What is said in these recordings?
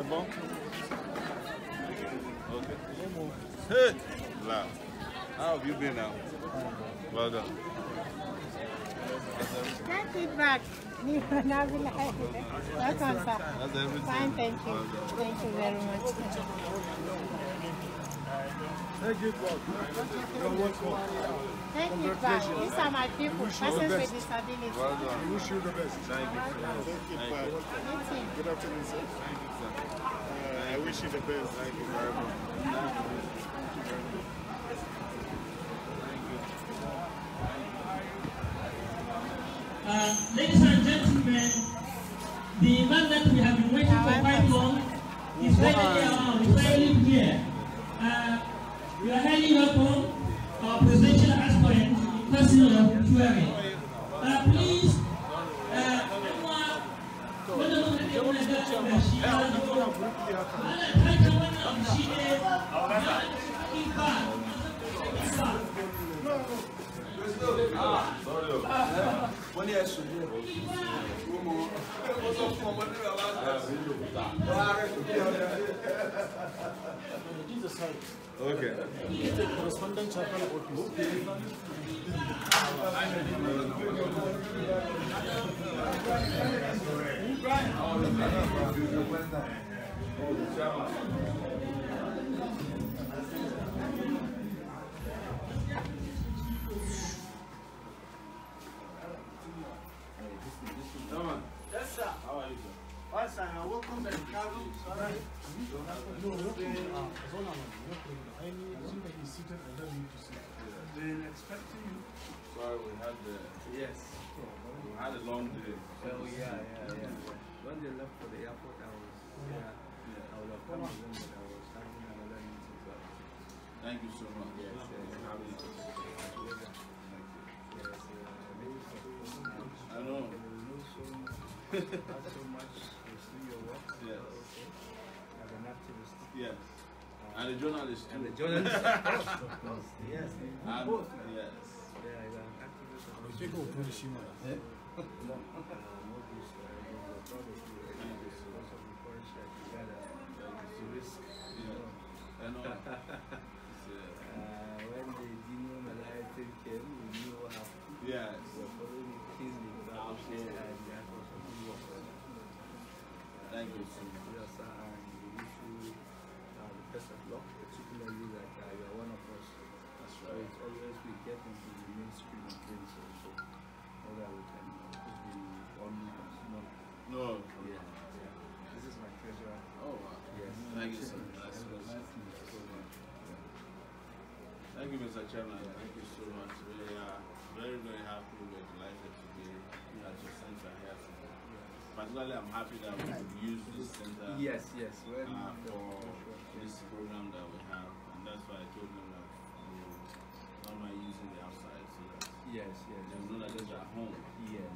bon? Okay. Hey! Wow. How have you been now? Well done. Take it back. Welcome, sir. That's everything. Fine, thank you. Thank you very much. Thank you, God. You're welcome. Thank you, back. These are my people, persons with disabilities. Well done. I wish you the best. Thank you. Thank you, Thank you. Good afternoon, sir. Thank you, sir. I wish you the best. Thank you very much. Thank you. Ladies and gentlemen, the man that we have been waiting for quite long is finally here. We are highly welcome our presidential aspirant, in person of Sowore. Please, Okay. The correspondent chapel Yes, sir. How are you, sir? Well, sir, welcome to the Kano. Been expecting you. Sorry, we had a long day. Oh yeah. When they left for the airport, I was I would have come again, but I was having another meeting. So. Thank you so much. Yes, I know. so much to see your work. Yes. As an activist. Yes. And a journalist too. And the journalist, of course. Yes. And Both. yes. Yeah, as an activist. I know. When the Dino Malaya came, we knew what happened. Yes. We were following keenly without and that was a good work. Thank you so much. Yes, sir, and we wish you the best of luck, particularly that you are one of us. That's So right. it's always we get into the mainstream of things also, so that we can be on No. Yeah. This is my treasure. Oh, wow. Yes. Thank you, sir. That's Nice good. to meet you so much. Thank you, Mr. Chairman. Thank you so much. We are very, very happy. We're delighted to be at your center here today. Particularly, I'm happy that we could use this center Yes. for this program that we have. And that's why I told them that we not mind using the outside so that Yes. they know that it's at home. Yes.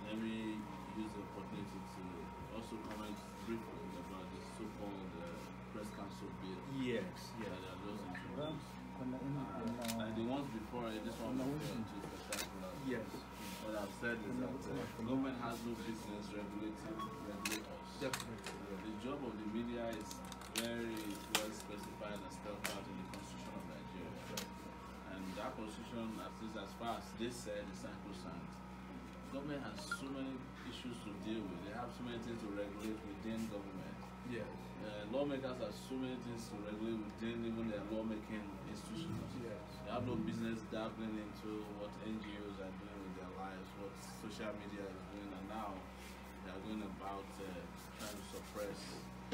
Let me use the opportunity to also comment briefly about the so-called press council bill. Yes. That are just introduced. And the ones before it, this one before it is spectacular. Yes. What I've said is that government has no business regulating regulators. Definitely. The job of the media is very well specified and spelled out in the Constitution of Nigeria. And that Constitution, at least as far as they said, is sacrosanct. Government has so many issues to deal with. They have so many things to regulate within government. Yes. Lawmakers have so many things to regulate within even their lawmaking institutions. Yes. They have no business dabbling into what NGOs are doing with their lives, what social media is doing, and now they are going about trying to suppress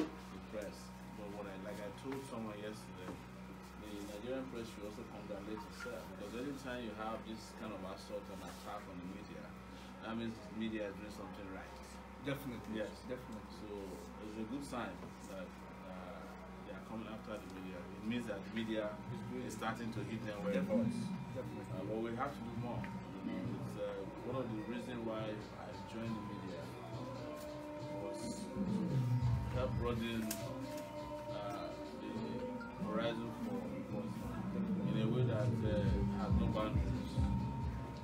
the press. But like I told someone yesterday, the Nigerian press should also congratulate itself, because anytime you have this kind of assault and attack on the media, that means the media is doing something right. Definitely. Yes. Definitely. So it's a good sign that they are coming after the media. It means that the media is starting to hit them where it hurts. Definitely. But we have to do more. It's one of the reasons why I joined the media was to help broaden the horizon for in a way that has no boundaries.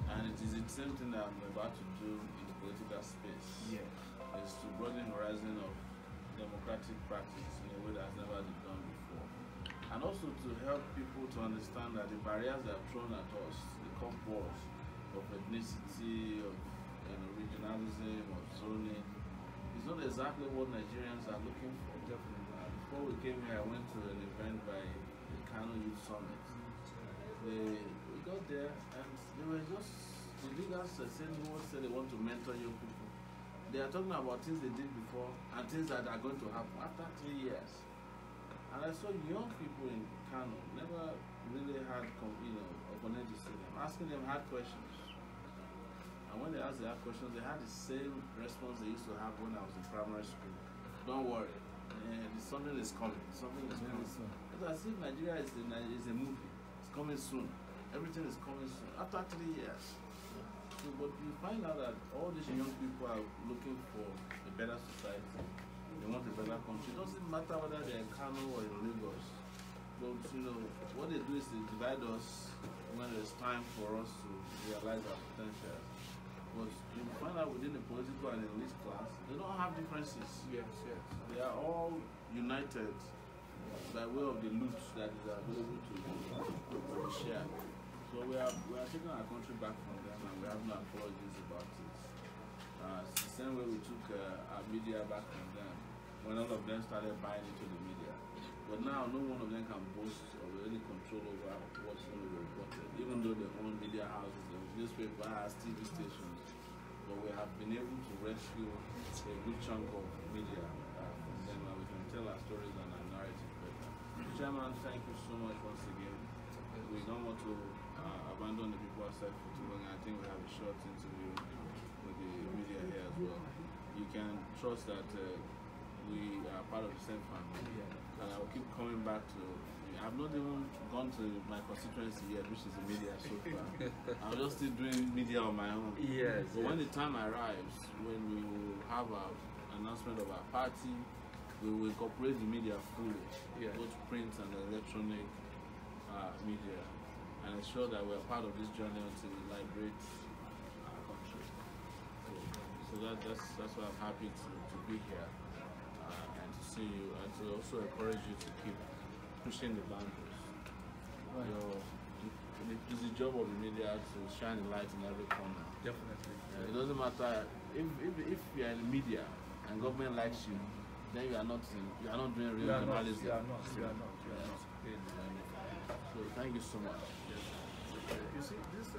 And it is the same thing that I'm about to do in the political space. Yeah. Is to broaden the horizon of patriotic practice in a way that's never been done before. And also to help people to understand that the barriers that are thrown at us, the cop wars of ethnicity, of regionalism, of zoning, is not exactly what Nigerians are looking for. Before we came here, I went to an event by the Kano Youth Summit. We got there and they were just, the leaders said they want to mentor young people. They are talking about things they did before and things that are going to happen after 3 years. And I saw young people in Kano never really had, opponents to them, asking them hard questions. And when they asked the hard questions, they had the same response they used to have when I was in primary school. Don't worry, something is coming. Something is coming soon. It's as if Nigeria is a movie. It's coming soon. Everything is coming soon. After 3 years. So, but you find out that all these young people are looking for a better society. They want a better country. It doesn't matter whether they're in Kano or in Lagos. But what they do is they divide us when there's time for us to realize our potential. But you find out within the political and elite class, they don't have differences. Yes. They are all united by way of the loot that is available to share. So we are taking our country back from them, and we have no apologies about it. It's the same way we took our media back from them when all of them started buying into the media. But now no one of them can boast or any control over what's going to be reported, even though they own media houses, they own newspapers, TV stations. But we have been able to rescue a good chunk of media from them, and we can tell our stories and our narrative better. Chairman, thank you so much once again. We don't want to abandon the people outside for too long. I think we have a short interview with the media here as well. You can trust that we are part of the same family, and I will keep coming back to. I've not even gone to my constituency yet, which is the media so far. I'm just still doing media on my own. Yes. But when the time arrives, when we will have an announcement of our party, we will incorporate the media fully, both print and electronic media, and ensure that we're part of this journey until we liberate our country. So that's why I'm happy to be here and to see you, and to also encourage you to keep pushing the boundaries. It's the job of the media to shine the light in every corner. Definitely. It doesn't matter if you're in the media and government likes you, then you are not doing real journalism. You are not. So thank you so much. You see, this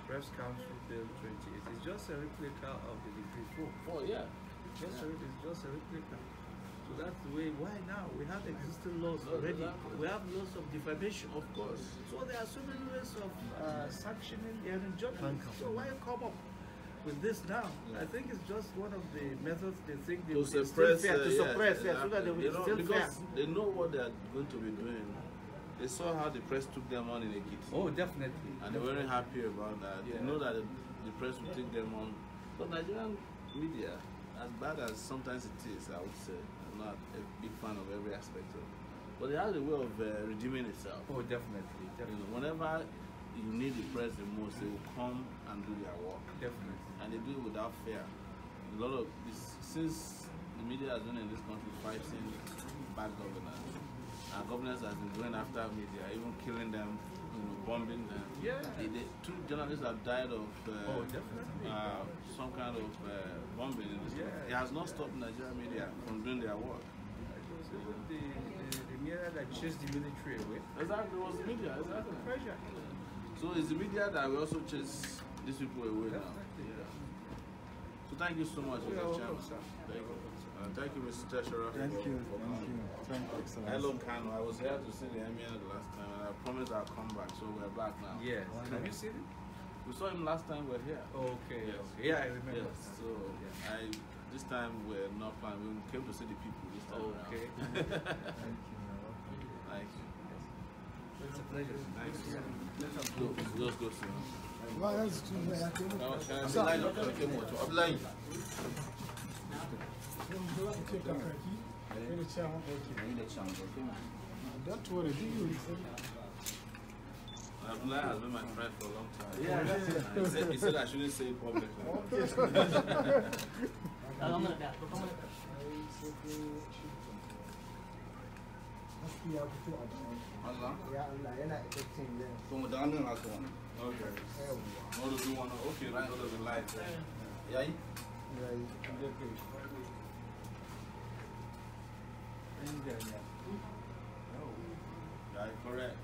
Press Council Bill 28 is just a replica of the Decree 4. It's just a replica. So that's the way. Why now? We have existing laws already. We have laws of defamation. Of course. So there are so many ways of sanctioning the journalists. So why come up with this now? I think it's just one of the methods they think they will suppress, so that they will still fair. They know what they are going to be doing. They saw how the press took them on in Ekiti. Oh, definitely. And they weren't happy about that. They know that the press will take them on. But Nigerian media, as bad as sometimes it is, I would say, I'm not a big fan of every aspect of it. But it has a way of redeeming itself. Oh, definitely. Whenever you need the press the most, they will come and do their work. Definitely. And they do it without fear. A lot of this, since the media has been in this country fighting bad governance, and governance has been going after media, even killing them, bombing them. Two journalists have died of some kind of bombing in this country. It has not stopped Nigerian media from doing their work. The media that chased the military away. Exactly, it was the media. Exactly. Pressure. So it's the media that will also chase these people away now. So thank you so much, Mr. Chairman. Thank you, Mr. Treasurer. Thank you, Excellency. Hello, Kano. I was here to see the Emir the last time, and I promised I'll come back, so we're back now. Yes. Have you seen him? We saw him last time we were here. Okay. Yes. Yeah, I remember. Yes. So this time we're not planning. We came to see the people this time. Okay. Thank you. It's a pleasure. Thanks. Let's go see him. Don't worry, Abdullah has been my friend for a long time. Yeah, he said I shouldn't say it publicly. ya fito a cikin Allah? ya Allah yana affecting them. So mu da hannun haka wannan. Okay. Yawwa. What do you want? Okay, right under the light. Yayi? Yayi. Yayi, correct.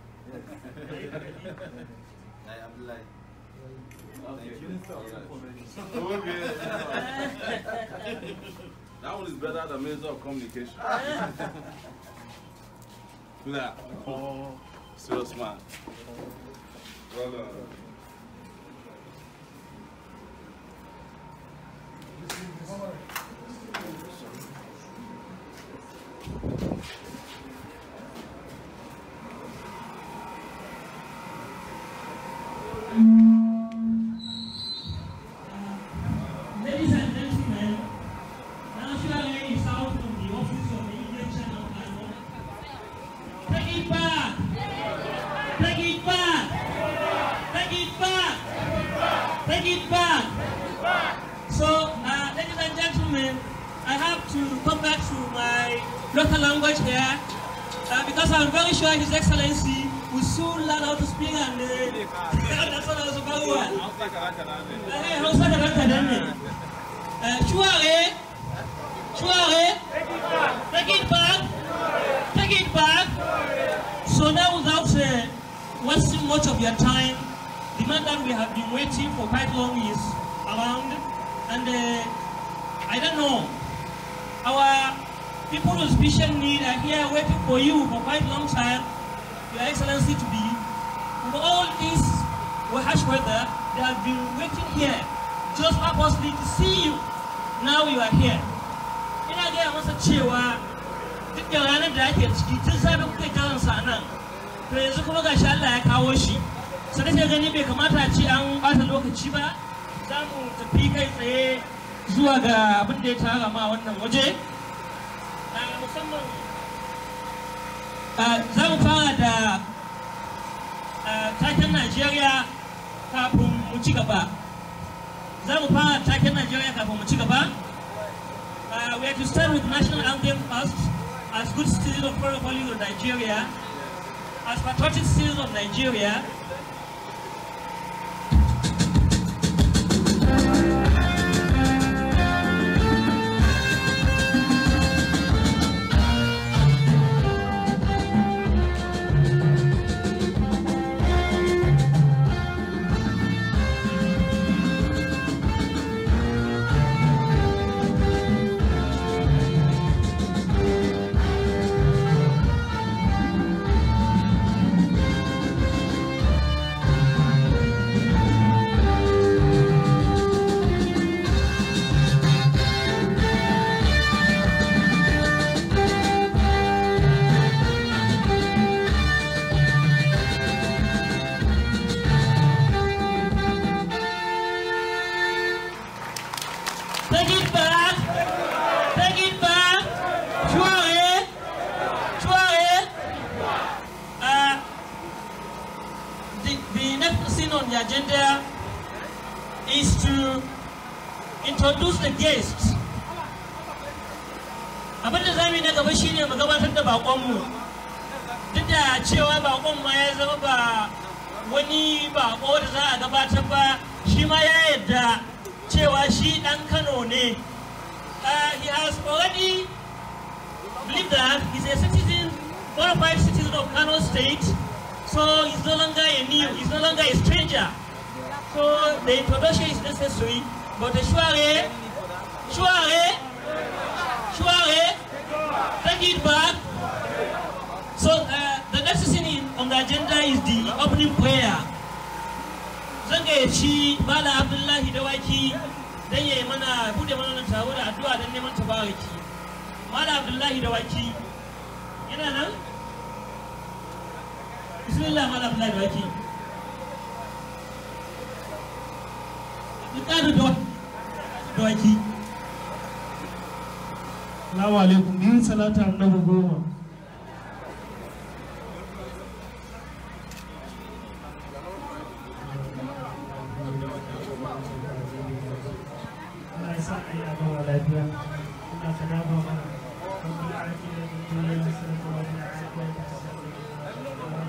Yayi, Abdullah. Thank you. Okay. That one is better than means of communication. Yeah. Oh, serious man. Well done. Ladies and gentlemen, now Sowore is out from the office of the Indian Channel Kano. Take it back! Take it back! Take it back! Take it back! So, ladies and gentlemen, I have to come back to my local language here because I'm very sure His Excellency will soon learn how to speak and that's what I was about. Sowore, take it back, take it back. So now, without wasting much of your time, the man that we have been waiting for quite long is around, and I don't know, our people with special need are here waiting for you for quite a long time, Your Excellency, to be. For all this harsh weather, they have been waiting here just purposely to see you. Now you are here. Ina gaya masa cewa duk da ranar da ake ciki tun safe kuka jiran sa nan. To yanzu kuma gashi Allah ya kawo shi. Sai nake gani bai kamata a ce an bata lokaci ba. Za mu tafi kai tsaye zuwa ga abin da ya tara ma wannan waje. Musamman za mu fara da taken Najeriya kafin mu ci gaba. Za mu fara taken Najeriya kafin mu ci gaba. We have to start with national anthem first, as good citizens of foreign policy of Nigeria, as patriotic citizens of Nigeria. Agenda is to introduce the guests. Abinda zamu yi na gaba shine mu gabatar da bakonmu. Duk da cewa bakon ma ya zama ba wani bako da za a gabatar ba, shi ma ya yarda cewa shi dan Kano ne. He has already believed that he's a citizen, bona fide citizen of Kano State. So he's no longer he's no longer a stranger. So the introduction is necessary. But Sowore, take it back. So the next thing on the agenda is the opening prayer. Zanga shi Bala Abdullahi Dawaki dan yayi mana bude mana taro da addu'a dan neman tabaraki. Bala Abdullahi Dawaki yana nan? Bismillah, Bala Abdullahi Dawaki. Dawaki. Assalamu alaikum. Yin salata annabi goma. Allah ya sa a yi a gama lafiya. Allah ka dafa mana. والعافية في الدنيا حسنة وفي الآخرة حسنة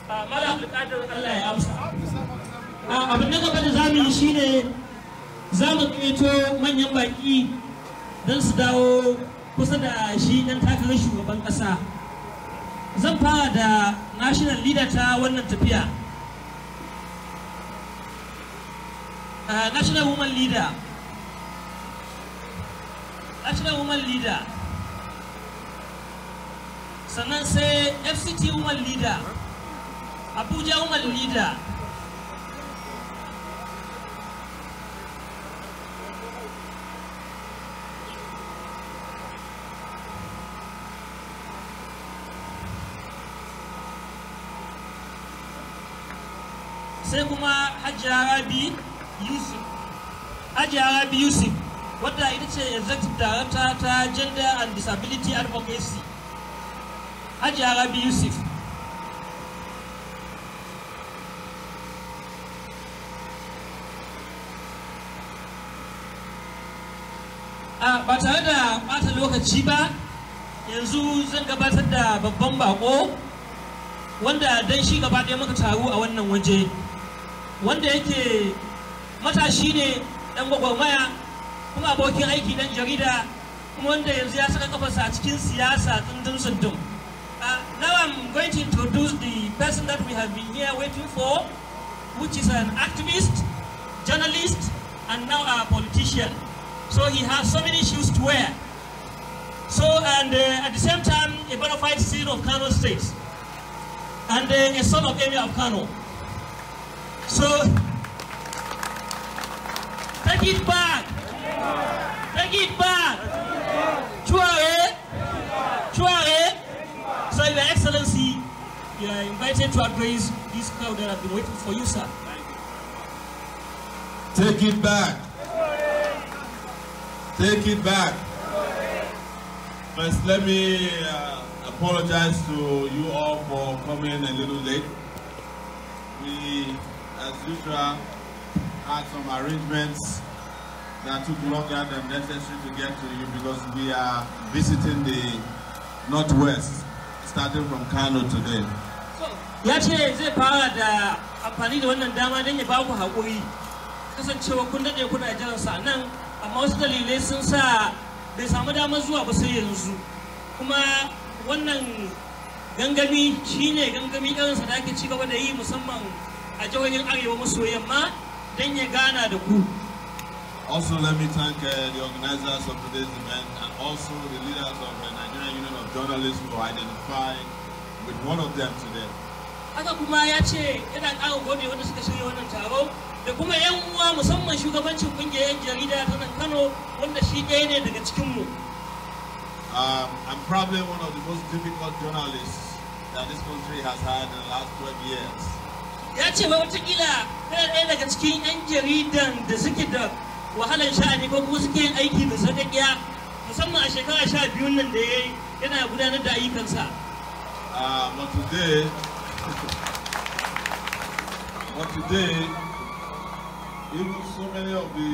Malam Abdulkadir Allah ya amsa. Abin da gaba da zamu yi shine zamu gayyato manyan baki don su dawo kusa da shi dan takarar shugaban kasa. Zan fara da national leader ta wannan tafiya. National woman leader. National woman leader. Sannan sai FCT woman leader. Abuja woman leader. Sai kuma Hajiya Rabi Yusuf. Hajiya Rabi Yusuf wadda ita ce executive director ta Gender and Disability Advocacy. Hajiya Rabi Yusuf. Ba tare da ɓata lokaci ba, yanzu zan gabatar da babban bako wanda dan shi gaba ɗaya muka taru a wannan waje, wanda yake matashi ne ɗan gwagwarmaya kuma abokin aiki ɗan jarida kuma wanda yanzu ya saka kafarsa a cikin siyasa tsundum. Now I'm going to introduce the person that we have been here waiting for, which is an activist, journalist, and now a politician. So he has so many shoes to wear. So, and at the same time, a bona fide citizen of Kano State, and a son of Emir of Kano. So, take it back. Take it back. Sowore. Sowore. So, Your Excellency, you are invited to address this crowd that have been waiting for you, sir. Take it back. Take it back. First, let me apologize to you all for coming a little late. We, as usual, had some arrangements that took longer than necessary to get to you because we are visiting the Northwest, starting from Kano today. Ya ce zai fara da amfani da wannan dama don ya ba ku haƙuri, kasancewa kun daɗe kuna jiransa nan. Amma wasu dalilai sun sa bai samu damar zuwa ba sai yanzu, kuma wannan gangami shine gangami irinsa da ake ci gaba da yi musamman a jihohin arewa maso yamma don ya gana da ku. Also, let me thank the organizers of today's event and also the leaders of the Nigerian Union of Journalists for identifying with one of them today. Haka kuma ya ce yana ƙara gode wanda suka shirya wannan taro da kuma 'yan uwa musamman shugabancin kungiyar 'yan jarida ta nan Kano wanda shi ɗaya ne daga cikinmu. I'm probably one of the most difficult journalists that this country has had in the last 12 years. Ya ce wai watakila yana ɗaya daga cikin 'yan jaridan da suke da wahalar sha'ani ko kuma suke yin aiki da sarƙaƙiya musamman a shekara 12 nan da ya yi yana gudanar da ayyukansa. But today, even so many of the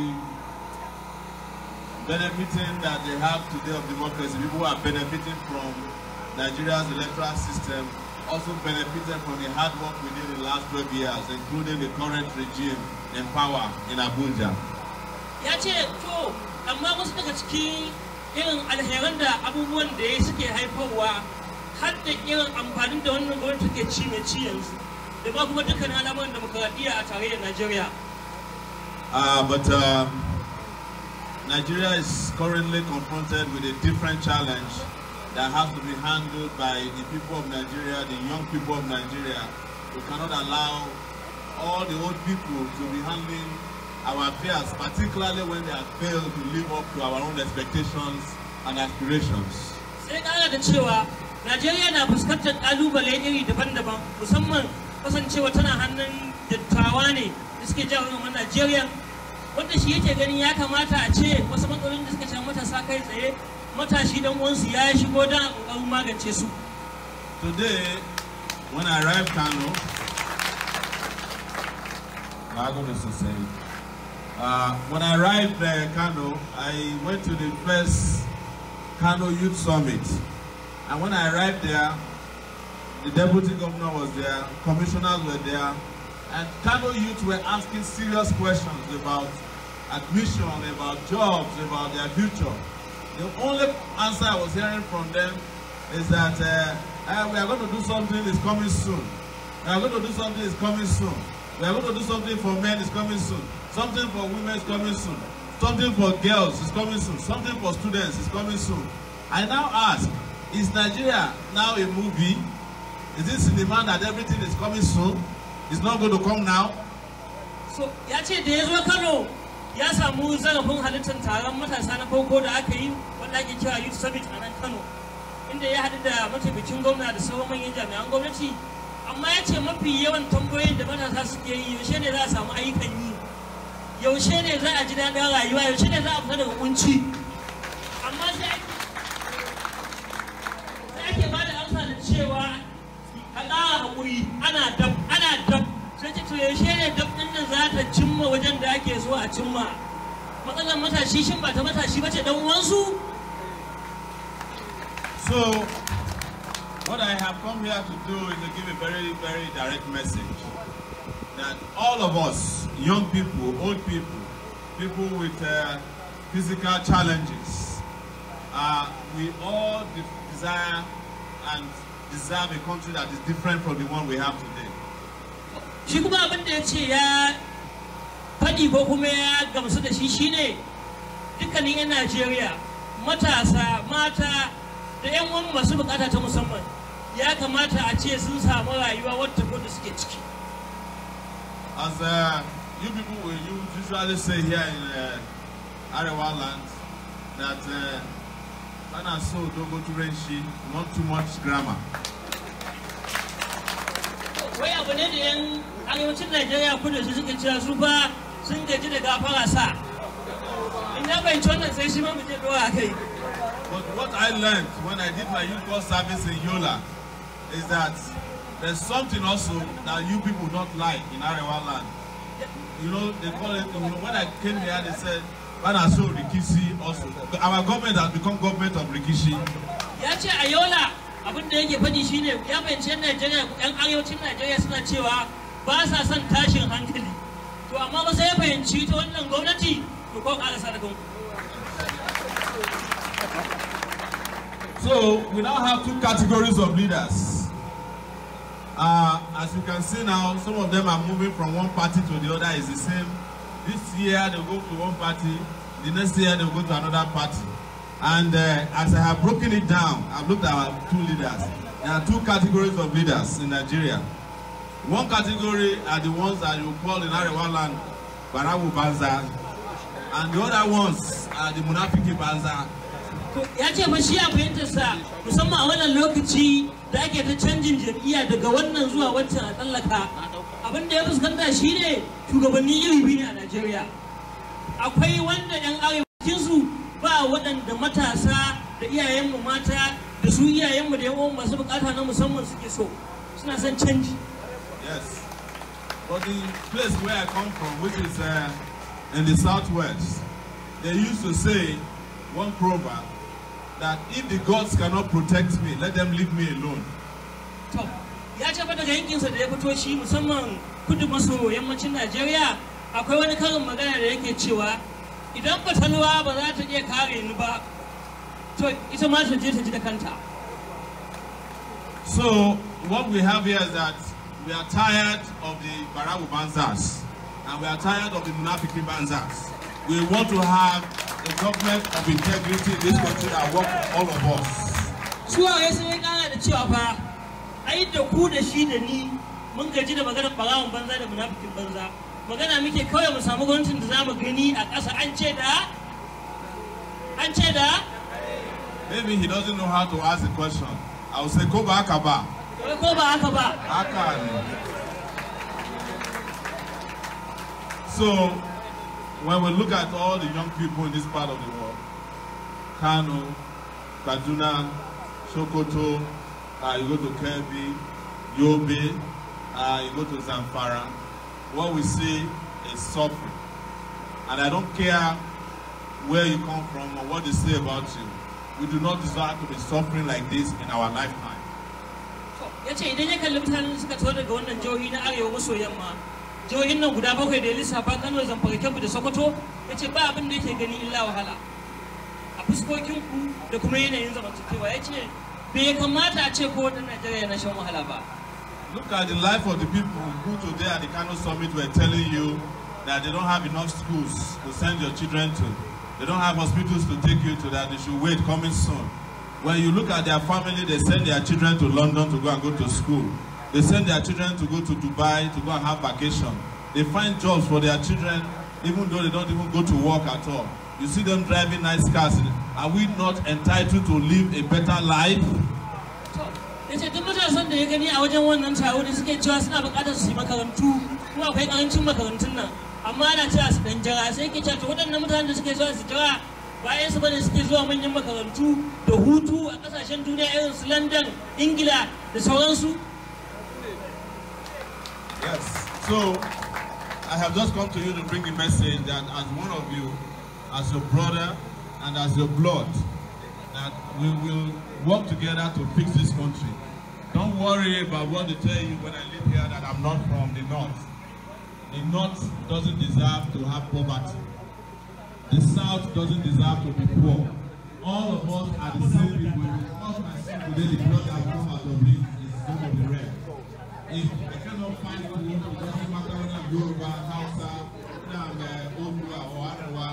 benefiting that they have today of democracy, people who are benefiting from Nigeria's electoral system also benefited from the hard work we did in the last 12 years, including the current regime in power in Abuja. Ya ce, to, amma wasu daga cikin irin alheran da abubuwan da ya suke haifarwa har da irin amfanin da wannan gwamnati take ci mai ci yanzu, da ma kuma dukkan al'amuran demokradiyya a tarayyar Najeriya. But Nigeria is currently confronted with a different challenge that has to be handled by the people of Nigeria, the young people of Nigeria. We cannot allow all the old people to be handling our affairs, particularly when they have failed to live up to our own expectations and aspirations. Sai ƙara da cewa Najeriya na fuskantar ƙalubale iri daban-daban, musamman kasancewa tana hannun dattawa ne da suke jawo Najeriya, wanda shi yake ganin ya kamata a ce wasu matsalolin da suka ce matasa kai tsaye matashi dan uwansu ya shigo don ƙoƙarin magance su. Today, when I arrived Kano, I'm going to say When I arrived in Kano, I went to the first Kano Youth Summit. And when I arrived there, the deputy governor was there, commissioners were there, and Kano youth were asking serious questions about admission, about jobs, about their future. The only answer I was hearing from them is that we are going to do something, it's coming soon. We are going to do something, it's coming soon. We are going to do something for men, it's coming soon. Something for women is coming soon. Something for girls is coming soon. Something for students is coming soon. I now ask, is Nigeria now a movie? Is this cinema that everything is coming soon? It's not going to come now? So, ya ce da ya zo Kano ya samu zarafin halittar taron matasa na farko da aka yi wanda ake kira Youth Summit a nan Kano, inda ya haɗu da mataimakin gwamna da sauran manyan jami'an gwamnati. Amma ya ce mafi yawan tambayoyin da matasa suke yi, yaushe ne za a samu ayyukan yi, yaushe ne za a ji daɗin rayuwa, yaushe ne za a fita daga kunci. Amma sai ake ba da amsa da cewa a ƙara haƙuri, ana dab sai ce to yaushe ne dab ɗin nan za ta cimma wajen da ake so a cimma. Matsalar matashi shin ba ta matashi ba ce ɗan uwansu? So, what I have come here to do is to give a very, very direct message that all of us, young people, old people, people with physical challenges, we all desire and deserve a country that is different from the one we have today. Shi kuma abin da ya ce ya faɗi ko kuma ya gamsu da shi shine dukkanin 'yan Najeriya, matasa, mata da 'yan uwan masu bukata ta musamman ya kamata a ce sun samu rayuwa wadda da suke ciki. As you people will usually say here in Arewa land that Kana so dogo turanci, not too much grammar. Wai abu ne da 'yan arewacin Najeriya kudu su suka cewa su fa sun gaji da gafara sa. In ya bai wannan sai shi ma mu je doa kai. But what I learned when I did my youth corps service in Yola is that there's something also that you people don't like in Arewa land. You know, they call it, when I came here, they said, Bana so Rikishi also. Our government has become government of Rikishi. Ya ce a Yola, abin da yake faɗi shine ya fahimci Najeriya, 'yan arewacin Najeriya suna cewa ba sa son tashin hankali. To amma ba sai ya fahimci ta wannan gwamnati, to ko ƙara sadakon. So we now have two categories of leaders. As you can see now, some of them are moving from one party to the other. Is the same. This year they go to one party, the next year they go to another party. And as I have broken it down, I've looked at our two leaders. There are two categories of leaders in Nigeria. One category are the ones that you call in Arewa land Barawu Banza, and the other ones are the Munafiki Banza. Ya ce ba shi a fahimtarsa musamman a wannan lokaci da ake ta canjin jam'iyya daga wannan zuwa wancan a tsallaka. Abin da ya fuskanta shi ne shugabanni iri biyu ne a Najeriya. Akwai wanda 'yan arewacin ba waɗanda matasa da iyayenmu mata da su iyayenmu da 'yan uwan masu bukata na musamman suke so. Suna son canji. Yes. But the place where I come from, which is in the southwest, they used to say one proverb that if the gods cannot protect me, let them leave me alone. Ya ce ba daga yankinsa da ya fito shi musamman kudu maso yammacin Najeriya akwai wani karin magana da yake cewa idan fatalwa ba za ta iya kare ni ba to ita ma ta je ta ji da kanta. So what we have here is that we are tired of the Barawu Banzas and we are tired of the Munafiki Banzas. We want to have a government of integrity in this country that work for all of us. Suwaye sun yi kara da cewa fa ai da ku da shi da ni mun gaji da maganar barawon banza da munafikin banza. Magana muke kawai mu samu gwamnatin da za mu gani a ƙasa an ce da Maybe he doesn't know how to ask the question. I will say, Koba Akaba. Ko ba haka ba. So, when we look at all the young people in this part of the world, Kano, Kaduna, Sokoto, you go to Kebbi, Yobe, you go to Zamfara, what we see is suffering. And I don't care where you come from or what they say about you. We do not deserve to be suffering like this in our lifetime. Yace idan ya kalli mutanen suka taho daga wannan jihohi na arewa maso yamma, jihohin nan guda 7 da ya lissafa Kano, Zamfara, Kebbi da Sokoto, yace ba abin da yake gani illa wahala a fuskokin ku da kuma yanayin zamantakewa. Yace bai kamata a ce ko wannan Najeriya na shan wahala ba. Look at the life of the people who today at the Kano Summit were telling you that they don't have enough schools to send your children to. They don't have hospitals to take you to, that they should wait coming soon. When you look at their family, they send their children to London to go and go to school. They send their children to go to Dubai to go and have vacation. They find jobs for their children even though they don't even go to work at all. You see them driving nice cars. Are we not entitled to live a better life? Yace duk matasan da ya gani a wajen wannan taro da suke cewa suna buƙatar su yi makarantu, kuma akwai ƙarancin makarantun nan, amma ana cewa su dan jira, sai ke cewa waɗannan mutanen da suke zuwa su jira bayan su bane suke zuwa manyan makarantu da hutu a ƙasashen duniya irin su London, Ingila da sauransu. Yes. So I have just come to you to bring a message that as one of you, as your brother and as your blood, that we will work together to fix this country. Don't worry about what they tell you when I live here that I'm not from the north. The north doesn't deserve to have poverty. The south doesn't deserve to be poor. All of us are the same people. All my sin today, the blood that comes out of it is going to be red. If I cannot find food, it doesn't matter whether I'm Yoruba, Hausa, Odua, or Arewa,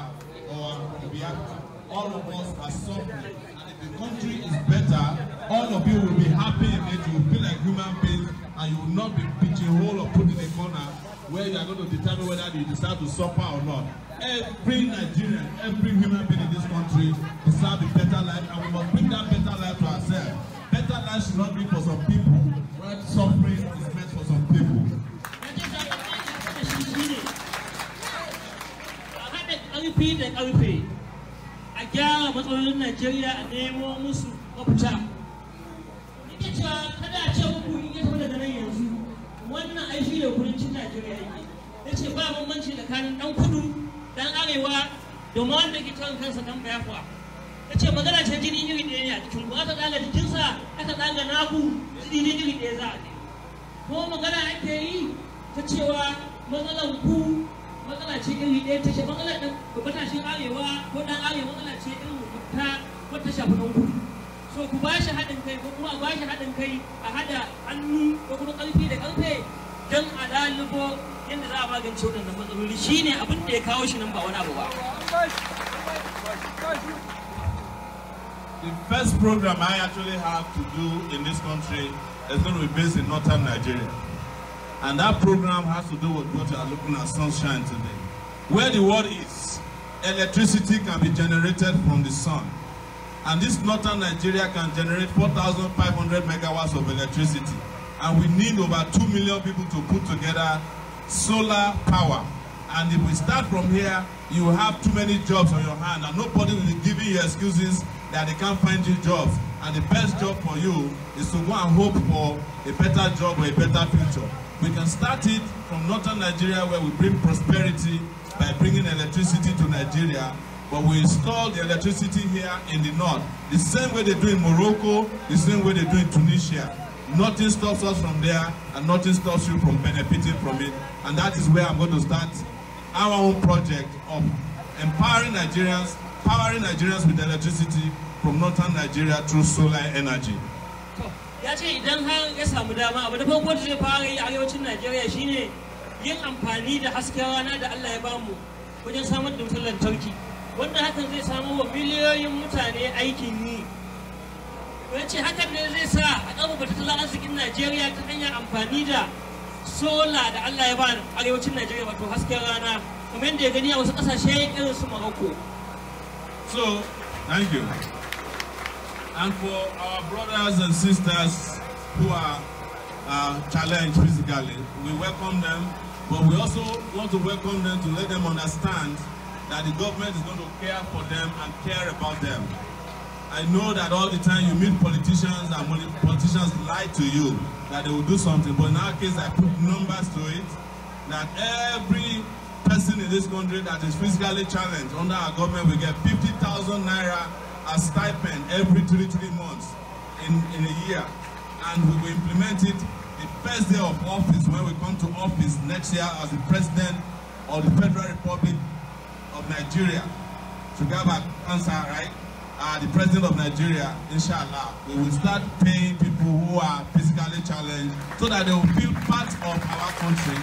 or Biafra. All of us are suffering. And if the country is better, all of you will be happy in it. You will feel like human beings, and you will not be pigeonholed or put in a corner where you are going to determine whether you decide to suffer or not. Every Nigerian, every human being in this country deserves a better life, and we must bring that better life to ourselves. Better life should not be for some people, while suffering is meant for some people. A gyara matsalolin Najeriya, a nemo musu mafita. Ita cewa kada a ce muku in ya tafi daga nan yanzu wannan aiki da kudancin Najeriya yake. Ya ce ba bambanci tsakanin ɗan kudu, ɗan arewa, da ma wanda ke kan kansa ɗan Biafra. Ya ce magana ce jini iri ɗaya ne a cikin ku, aka tsaga jikinsa, aka tsaga naku, jini iri ɗaya za a ne. Ko magana ake yi ta cewa matsalan ku matsala ce iri ɗaya, ta ce matsalar ɗan matashin arewa ko ɗan arewa matsala ce irin ta wata shafi ɗan kudu. So ku ba shi haɗin kai ko kuma a ba shi haɗin kai a haɗa hannu ko kuma ƙarfi da ƙarfe don a lalubo yadda za a magance waɗannan matsaloli. Shi ne abin da ya kawo shi nan ba wani abu ba. The first program I actually have to do in this country is going to be based in northern Nigeria. And that program has to do with what you are looking at, sunshine today. Where the world is, electricity can be generated from the sun. And this northern Nigeria can generate 4,500 megawatts of electricity. And we need over 2 million people to put together solar power. And if we start from here, you will have too many jobs on your hand, and nobody will be giving you excuses that they can't find you jobs. And the best job for you is to go and hope for a better job or a better future. We can start it from northern Nigeria, where we bring prosperity by bringing electricity to Nigeria, but we install the electricity here in the north. The same way they do in Morocco, the same way they do in Tunisia. Nothing stops us from there, and nothing stops you from benefiting from it. And that is where I'm going to start our own project of empowering Nigerians, powering Nigerians with electricity from northern Nigeria through solar energy. Ya ce idan har ya samu dama, abu da farko da zai fara yi a arewacin Najeriya shine yin amfani da hasken rana da Allah ya bamu wajen samar da wutar lantarki, wanda hakan zai samu wa miliyoyin mutane aikin yi. Ya ce hakan ne zai sa a ƙarfafa tattalin arzikin Najeriya ta hanyar amfani da sola da Allah ya ba arewacin Najeriya, wato hasken rana, kamar yadda ya gani a wasu ƙasashe irin su Morocco. So, thank you. And for our brothers and sisters who are challenged physically, we welcome them, but we also want to welcome them to let them understand that the government is going to care for them and care about them. I know that all the time you meet politicians and politicians lie to you that they will do something, but in our case I put numbers to it, that every person in this country that is physically challenged under our government will get 50,000 naira as stipend every 3 months in a year. And we will implement it the first day of office when we come to office next year as the President of the Federal Republic of Nigeria. Sugaba answer, right? The President of Nigeria, inshallah, we will start paying people who are physically challenged so that they will feel part of our country.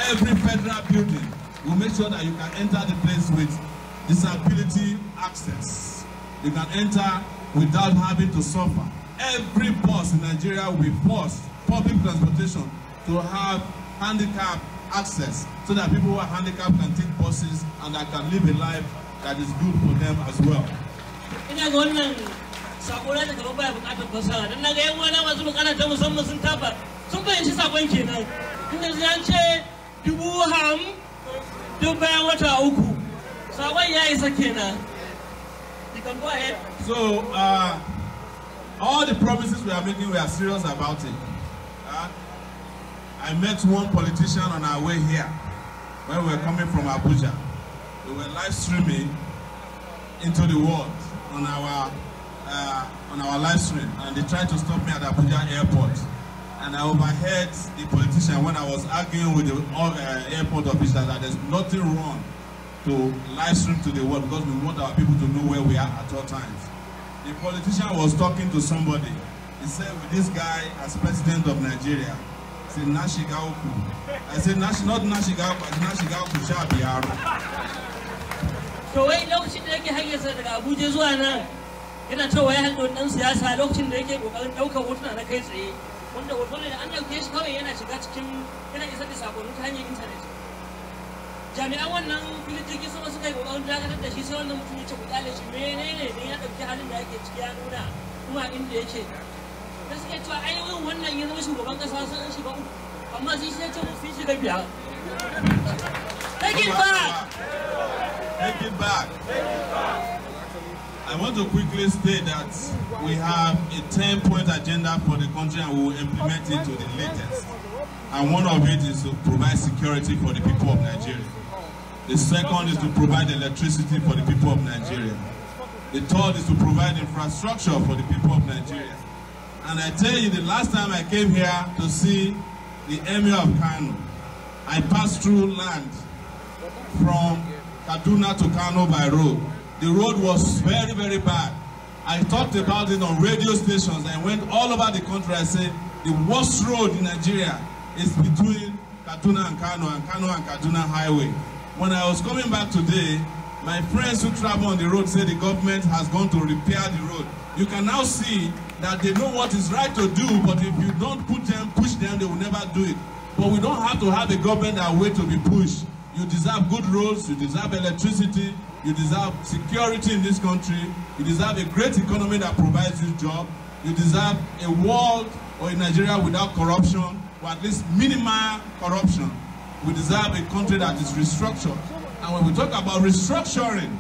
Every federal building will make sure that you can enter the place with disability access. You can enter without having to suffer. Every bus in Nigeria will be forced, public transportation, to have handicap access so that people who are handicapped can take buses and that can live a life that is good for them as well. Ina ga wannan sako na daga baya bukatar fasara dan naga yan wani masu bukata ta musamman sun tafa sun fahimci sakon kenan inda zan ce 50,000 duk bayan wata uku sakon ya isa kenan. You can go ahead. So all the promises we are making, we are serious about it. I met one politician on our way here when we were coming from Abuja. We were live streaming into the world on our live stream, and they tried to stop me at Abuja airport. And I overheard the politician when I was arguing with the airport officials that there's nothing wrong to live stream to the world because we want our people to know where we are at all times. The politician was talking to somebody. He said, with this guy as president of Nigeria, he said, Nashigauku. I said, not Nashigauku, but Nashigauku Shabiaro. To wai lokacin da yake hanyarsa daga Abuja zuwa nan yana cewa ya haldo dan siyasa lokacin da yake kokarin daukar hotuna na kai tsaye wanda hoton da an dauke shi kawai yana shiga cikin yana isar da sakonni ta hanyar internet. Jami'an wannan filin jirgin sama suka yi kokarin dakatar da shi sai wannan mutum ya ce ku kyale shi menene ne ya dauki halin da yake ciki ya nuna kuma inda yake. Da suke cewa ai wannan ya zama shugaban kasa sun shiga uku amma sai ya ce sun shiga biyar. Take it back! Take it back. I want to quickly state that we have a 10-point agenda for the country and we will implement it to the latest. And one of it is to provide security for the people of Nigeria. The second is to provide electricity for the people of Nigeria. The third is to provide infrastructure for the people of Nigeria. And I tell you, the last time I came here to see the Emir of Kano, I passed through land from Kaduna to Kano by road. The road was very, very bad. I talked about it on radio stations. I went all over the country. I said the worst road in Nigeria is between Kaduna and Kano and Kaduna highway. When I was coming back today, my friends who travel on the road said the government has gone to repair the road. You can now see that they know what is right to do, but if you don't push them, they will never do it. But we don't have to have a government that wait to be pushed. You deserve good roads, you deserve electricity, you deserve security in this country, you deserve a great economy that provides you jobs, you deserve a world or a Nigeria without corruption, or at least minimal corruption. We deserve a country that is restructured. And when we talk about restructuring,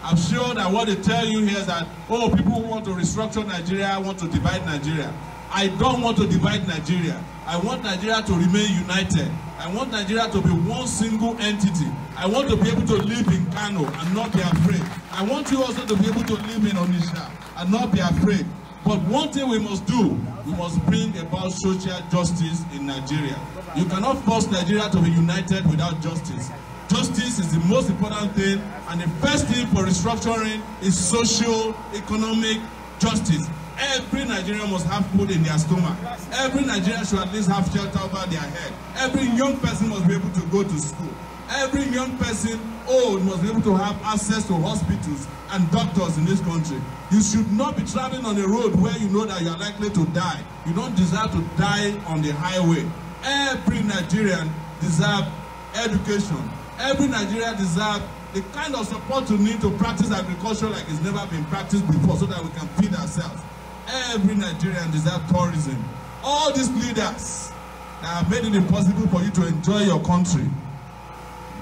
I'm sure that what they tell you here is that, oh, people who want to restructure Nigeria want to divide Nigeria. I don't want to divide Nigeria. I want Nigeria to remain united. I want Nigeria to be one single entity. I want to be able to live in Kano and not be afraid. I want you also to be able to live in Onitsha and not be afraid. But one thing we must do, we must bring about social justice in Nigeria. You cannot force Nigeria to be united without justice. Justice is the most important thing, and the first thing for restructuring is social, economic justice. Every Nigerian must have food in their stomach. Every Nigerian should at least have shelter over their head. Every young person must be able to go to school. Every young person, must be able to have access to hospitals and doctors in this country. You should not be traveling on a road where you know that you are likely to die. You don't deserve to die on the highway. Every Nigerian deserves education. Every Nigerian deserves the kind of support we need to practice agriculture like it's never been practiced before so that we can feed ourselves. Every Nigerian deserves tourism. All these leaders that have made it impossible for you to enjoy your country,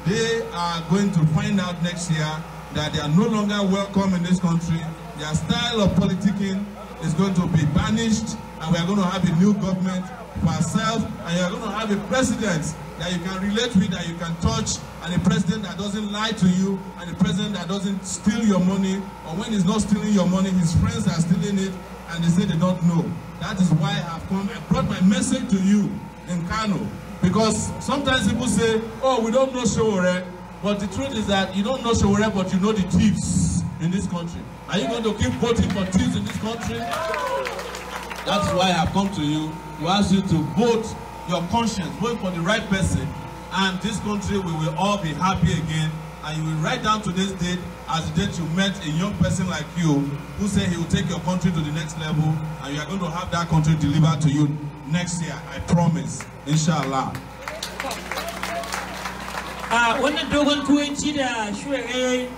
they are going to find out next year that they are no longer welcome in this country. Their style of politicking is going to be banished, and we are going to have a new government for ourselves, and you are going to have a president that you can relate with, that you can touch, and a president that doesn't lie to you, and a president that doesn't steal your money, or when he's not stealing your money, his friends are stealing it, and they say they don't know. That is why I have come. I brought my message to you in Kano, because sometimes people say, oh, we don't know Sowore, but the truth is that you don't know Sowore, but you know the thieves in this country. Are you going to keep voting for thieves in this country? That's why I have come to you to ask you to vote your conscience, vote for the right person, and this country we will all be happy again. And you will write down today's date as the date you met a young person like you who said he will take your country to the next level, and you are going to have that country delivered to you next year. I promise, inshallah. Wannan dogon turanci da Sowore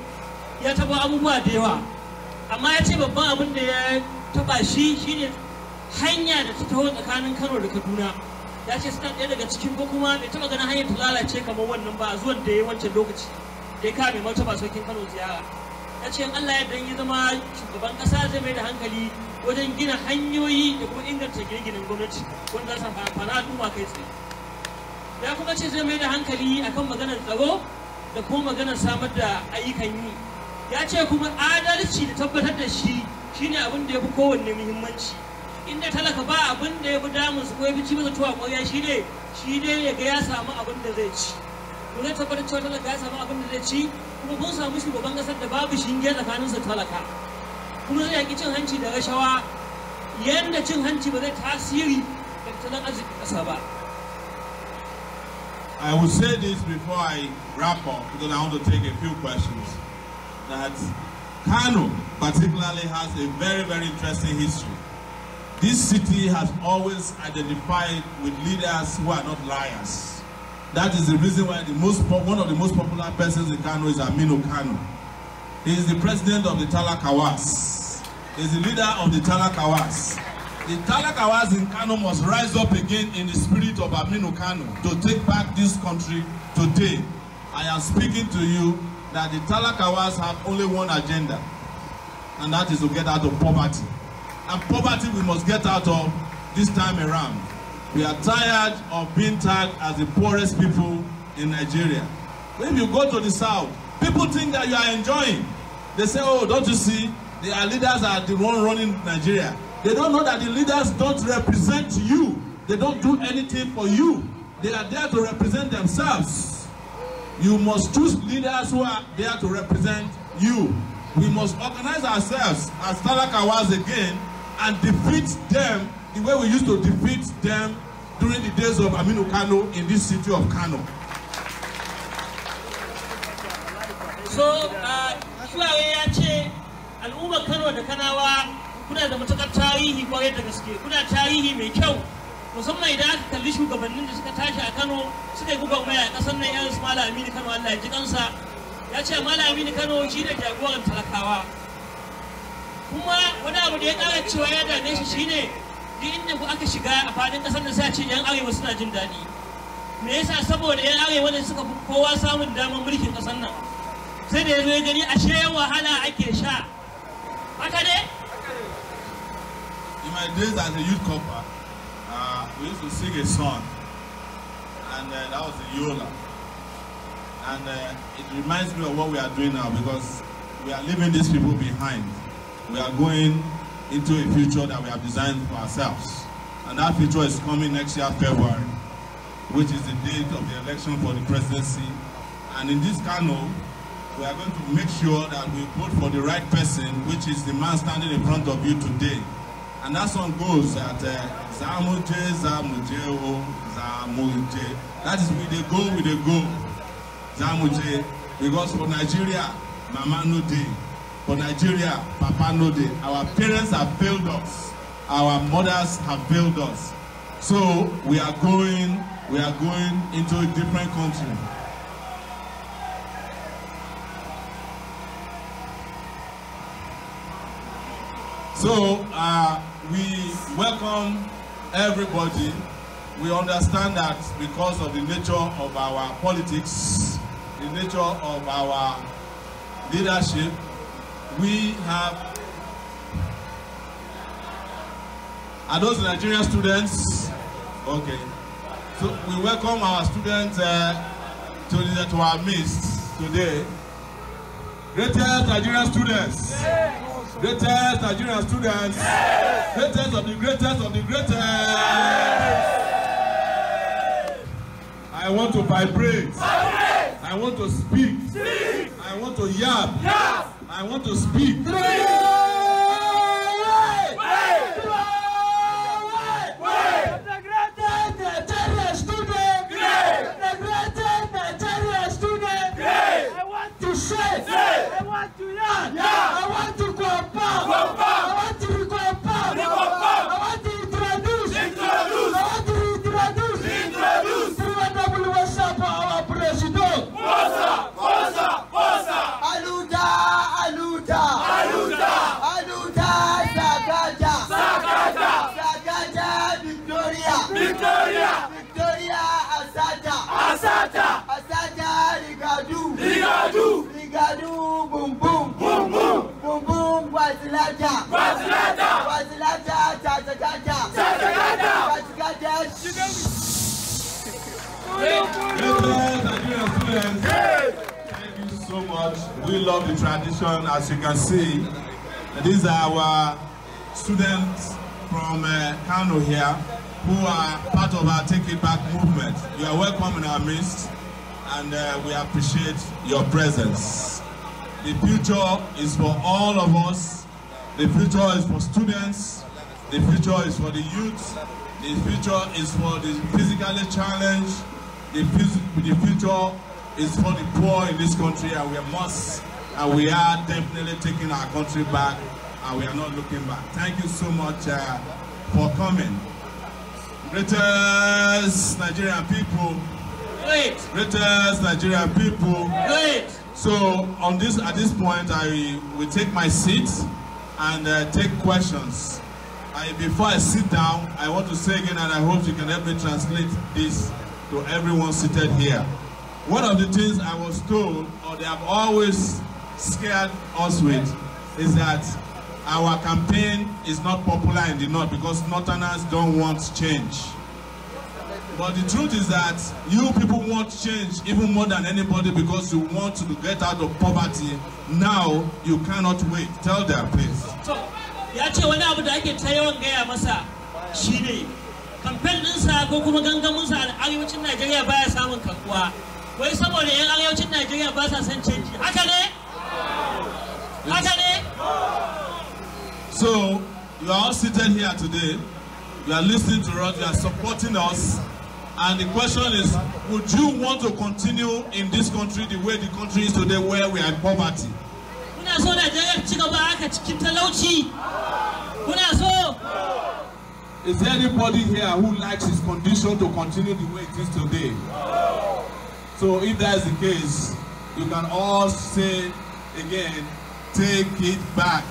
ya taba abubuwa da yawa, amma ya ce babban abin da ya taba shi shine hanya da ta taho tsakanin Kano da Kaduna. Ya ce suna ɗaya daga cikin ko kuma bai taɓa ganin hanyar ta lalace kamar wannan ba a zuwan da ya wancan lokaci da ya kame martaba sarkin Kano ziyara. Ya ce in Allah ya dan yi zama shugaban ƙasa zai mai da hankali wajen gina hanyoyi da kuma inganta gine-ginen gwamnati wanda za su amfana al'umma kai tsaye. Ya kuma ce zai mai da hankali akan maganar tsaro da kuma maganar samar da ayyukan yi. Ya ce kuma adalci da tabbatar da shi shine abin da ya fi kowanne muhimmanci. Inda talaka ba abin da ya fi damun su ko ya fi ci masa tuwa ƙwarya shi ne ya ga ya samu abin da zai ci. Ko zai tabbatar cewa talaka ya samu abin da zai ci, kuma kun samu shugaban ƙasar da babu shinge tsakaninsa talaka. Kuma zai yaƙi cin hanci da rashawa yadda cin hanci ba zai tasiri da tattalin arzikin ƙasa ba. I will say this before I wrap up, because I want to take a few questions. That Kano particularly has a very, very interesting history. This city has always identified with leaders who are not liars. That is the reason why one of the most popular persons in Kano is Aminu Kano. He is the president of the Talakawas. He is the leader of the Talakawas. The Talakawas in Kano must rise up again in the spirit of Aminu Kano to take back this country today. I am speaking to you that the Talakawas have only one agenda, and that is to get out of poverty. And poverty we must get out of this time around. We are tired of being tagged as the poorest people in Nigeria. When you go to the south, people think that you are enjoying. They say, oh, don't you see, their leaders are the one running Nigeria. They don't know that the leaders don't represent you. They don't do anything for you. They are there to represent themselves. You must choose leaders who are there to represent you. We must organize ourselves as Talakawas again and defeat them the way we used to defeat them during the days of Aminu Kano in this city of Kano. So, Sowore ya ce al'ummar Kano da Kanawa kuna da matakar tarihi kwarai da gaske, kuna tarihi mai kyau, musamman idan aka kalli shugabannin da suka tashi a Kano suka yi gwagwarmaya a ƙasar nan irin su Malam Aminu Kano, Allah ya ji kansa. Ya ce Malam Aminu Kano shi ne jagoran talakawa. Kuma wani abu da ya ƙara cewa ya dame shi shine duk inda ku aka shiga a fadin ƙasar nan sai a ce yan arewa suna jin daɗi. Me yasa? Saboda yan arewa ne suka fi kowa samun damar mulkin ƙasar nan. Sai da ya zo ya gani ashe wahala ake sha. Haka ne? In my days as a youth corper, we used to sing a song, and that was the Yola. And it reminds me of what we are doing now, because we are leaving these people behind. We are going into a future that we have designed for ourselves. And that future is coming next year, February, which is the date of the election for the presidency. And in this Kano, we are going to make sure that we vote for the right person, which is the man standing in front of you today. And that song goes that Zamuje, Zamuje, Zamuje. That is with the go. Zamuje. Because for Nigeria, Mama no day. For Nigeria, Papa no day. Our parents have failed us. Our mothers have failed us. So we are going into a different country. So we welcome everybody. We understand that because of the nature of our politics, the nature of our leadership, we have... Are those Nigerian students? Okay. So we welcome our students to our midst today. Greatest Nigerian students. Greatest Nigerian students. Greatest of the greatest of the greatest. I want to vibrate. I want to speak. I want to yap. I want to speak. I want to yarn. I want to compound. I want to recompound. I want to introduce. I want to introduce. Through what's up our president. Aluda, Aluda, Aluda, Aluda, Sagada, Sagada, Victoria, Victoria, Victoria, Asada, Rigadu, Rigadu, Rigadu, boom boom, boom boom, boom boom, Wazilata, Wazilata, Wazilata, Tatagada, Tatagada, Tatagada. Thank you so much. We love the tradition. As you can see, these are our students from Kano here who are part of our Take It Back movement. You are welcome in our midst, and we appreciate your presence. The future is for all of us. The future is for students. The future is for the youth. The future is for the physically challenged. The future is for the poor in this country, and we are definitely taking our country back, and we are not looking back. Thank you so much for coming. Greatest Nigerian people. Great. Greatest Nigerian people. Great. So at this point, I will take my seat and take questions. Before I sit down, I want to say again, and I hope you can help me translate this to everyone seated here. One of the things I was told, or they have always scared us with, is that our campaign is not popular in the North because Northerners don't want change. But the truth is that you people want change even more than anybody because you want to get out of poverty. Now you cannot wait. Tell them, please. So, ya ce wani abu da ake ta yawan gaya masa shine kamfen ɗinsa ko kuma gangaminsa a arewacin Najeriya baya samun karbuwa. Wai saboda yan arewacin Najeriya ba sa son canji. Haka ne? Haka ne? So, you are all seated here today. You are listening to us. You are supporting us. And the question is, would you want to continue in this country the way the country is today, where we are in poverty? Kuna so Najeriya ci gaba haka cikin talauci? Kuna so? Is there anybody here who likes his condition to continue the way it is today? So if that is the case, you can all say again, take it back,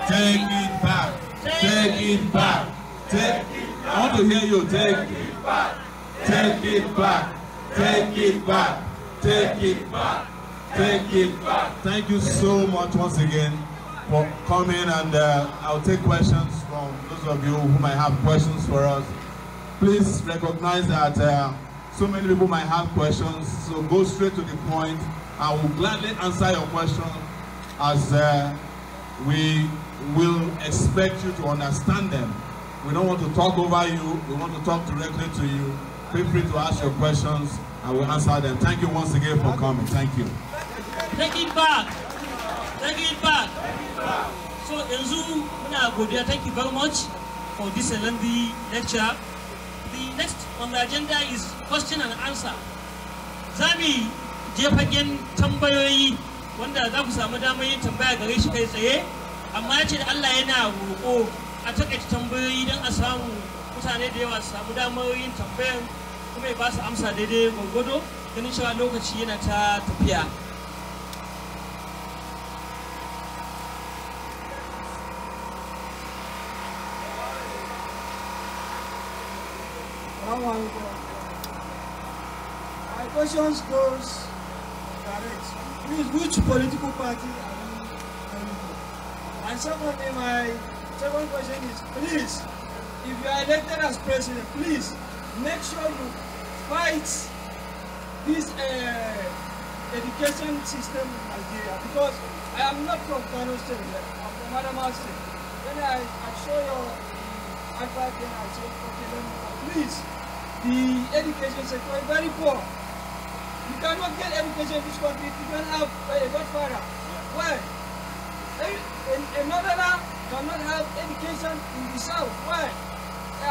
take it back, take it back, take it back. I want to hear you, take it back, take it back, take it back, take it back, take it back. Thank you so much once again for coming, and I'll take questions from those of you who might have questions for us. Please recognize that so many people might have questions, so go straight to the point. I will gladly answer your question as we will expect you to understand them. We don't want to talk over you, we want to talk directly to you. Feel free to ask your questions and we'll answer them. Thank you once again for coming. Thank you. Take it back. Take it back. So, yanzu muna godiya. Thank you very much for this lengthy lecture. The next on the agenda is question and answer. Zami je fagen tambayoyi wanda za ku samu damar yin tambaya gare shi kai tsaye, amma ya ce da Allah yana roƙo a takaita tambayoyi don a samu mutane da yawa su samu damar yin tambayan kuma ya ba su amsa daidai gwargwado, ganin cewa lokaci yana ta tafiya. My questions goes direct. Please, which political party are you running for? And secondly, my second question is, please, if you are elected as president, please make sure you fight this education system in Nigeria, because I am not from Kano State, I'm from Adamawa State. When I saw your advert, then I said, okay, let me please, the education sector is very poor. You cannot get education in this country if you don't have a godfather. Why? A northerner cannot have education in the south. Why?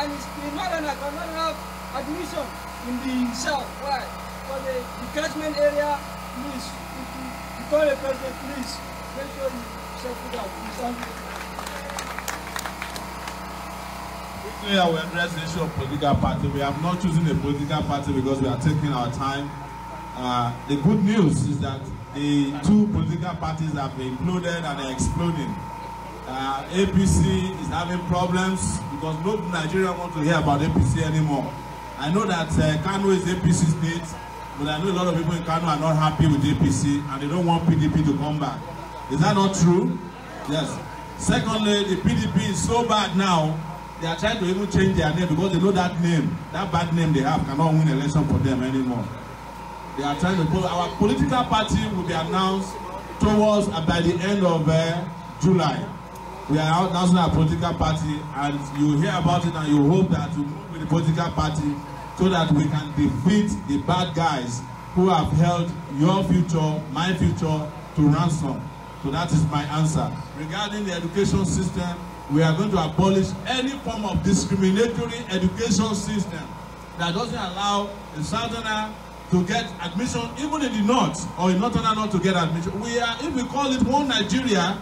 And the northerner cannot have admission in the south. Why? For the catchment area, please, if you call a president, please, make sure you settle that. Quickly, I will address the issue of political party. We have not chosen a political party because we are taking our time. The good news is that the two political parties have been imploded and are exploding. APC is having problems because no Nigerian wants to hear about APC anymore. I know that Kano is APC state, but I know a lot of people in Kano are not happy with APC and they don't want PDP to come back. Is that not true? Yes. Secondly, the PDP is so bad now, they are trying to even change their name because they know that name, that bad name they have cannot win election for them anymore. They are trying to put our political party will be announced towards by the end of July. We are announcing our political party, and you hear about it and you hope that you move with the political party so that we can defeat the bad guys who have held your future, my future to ransom. So that is my answer. Regarding the education system, we are going to abolish any form of discriminatory education system that doesn't allow the southerner to get admission, even in the north, or in northerner not to get admission. If we call it one Nigeria,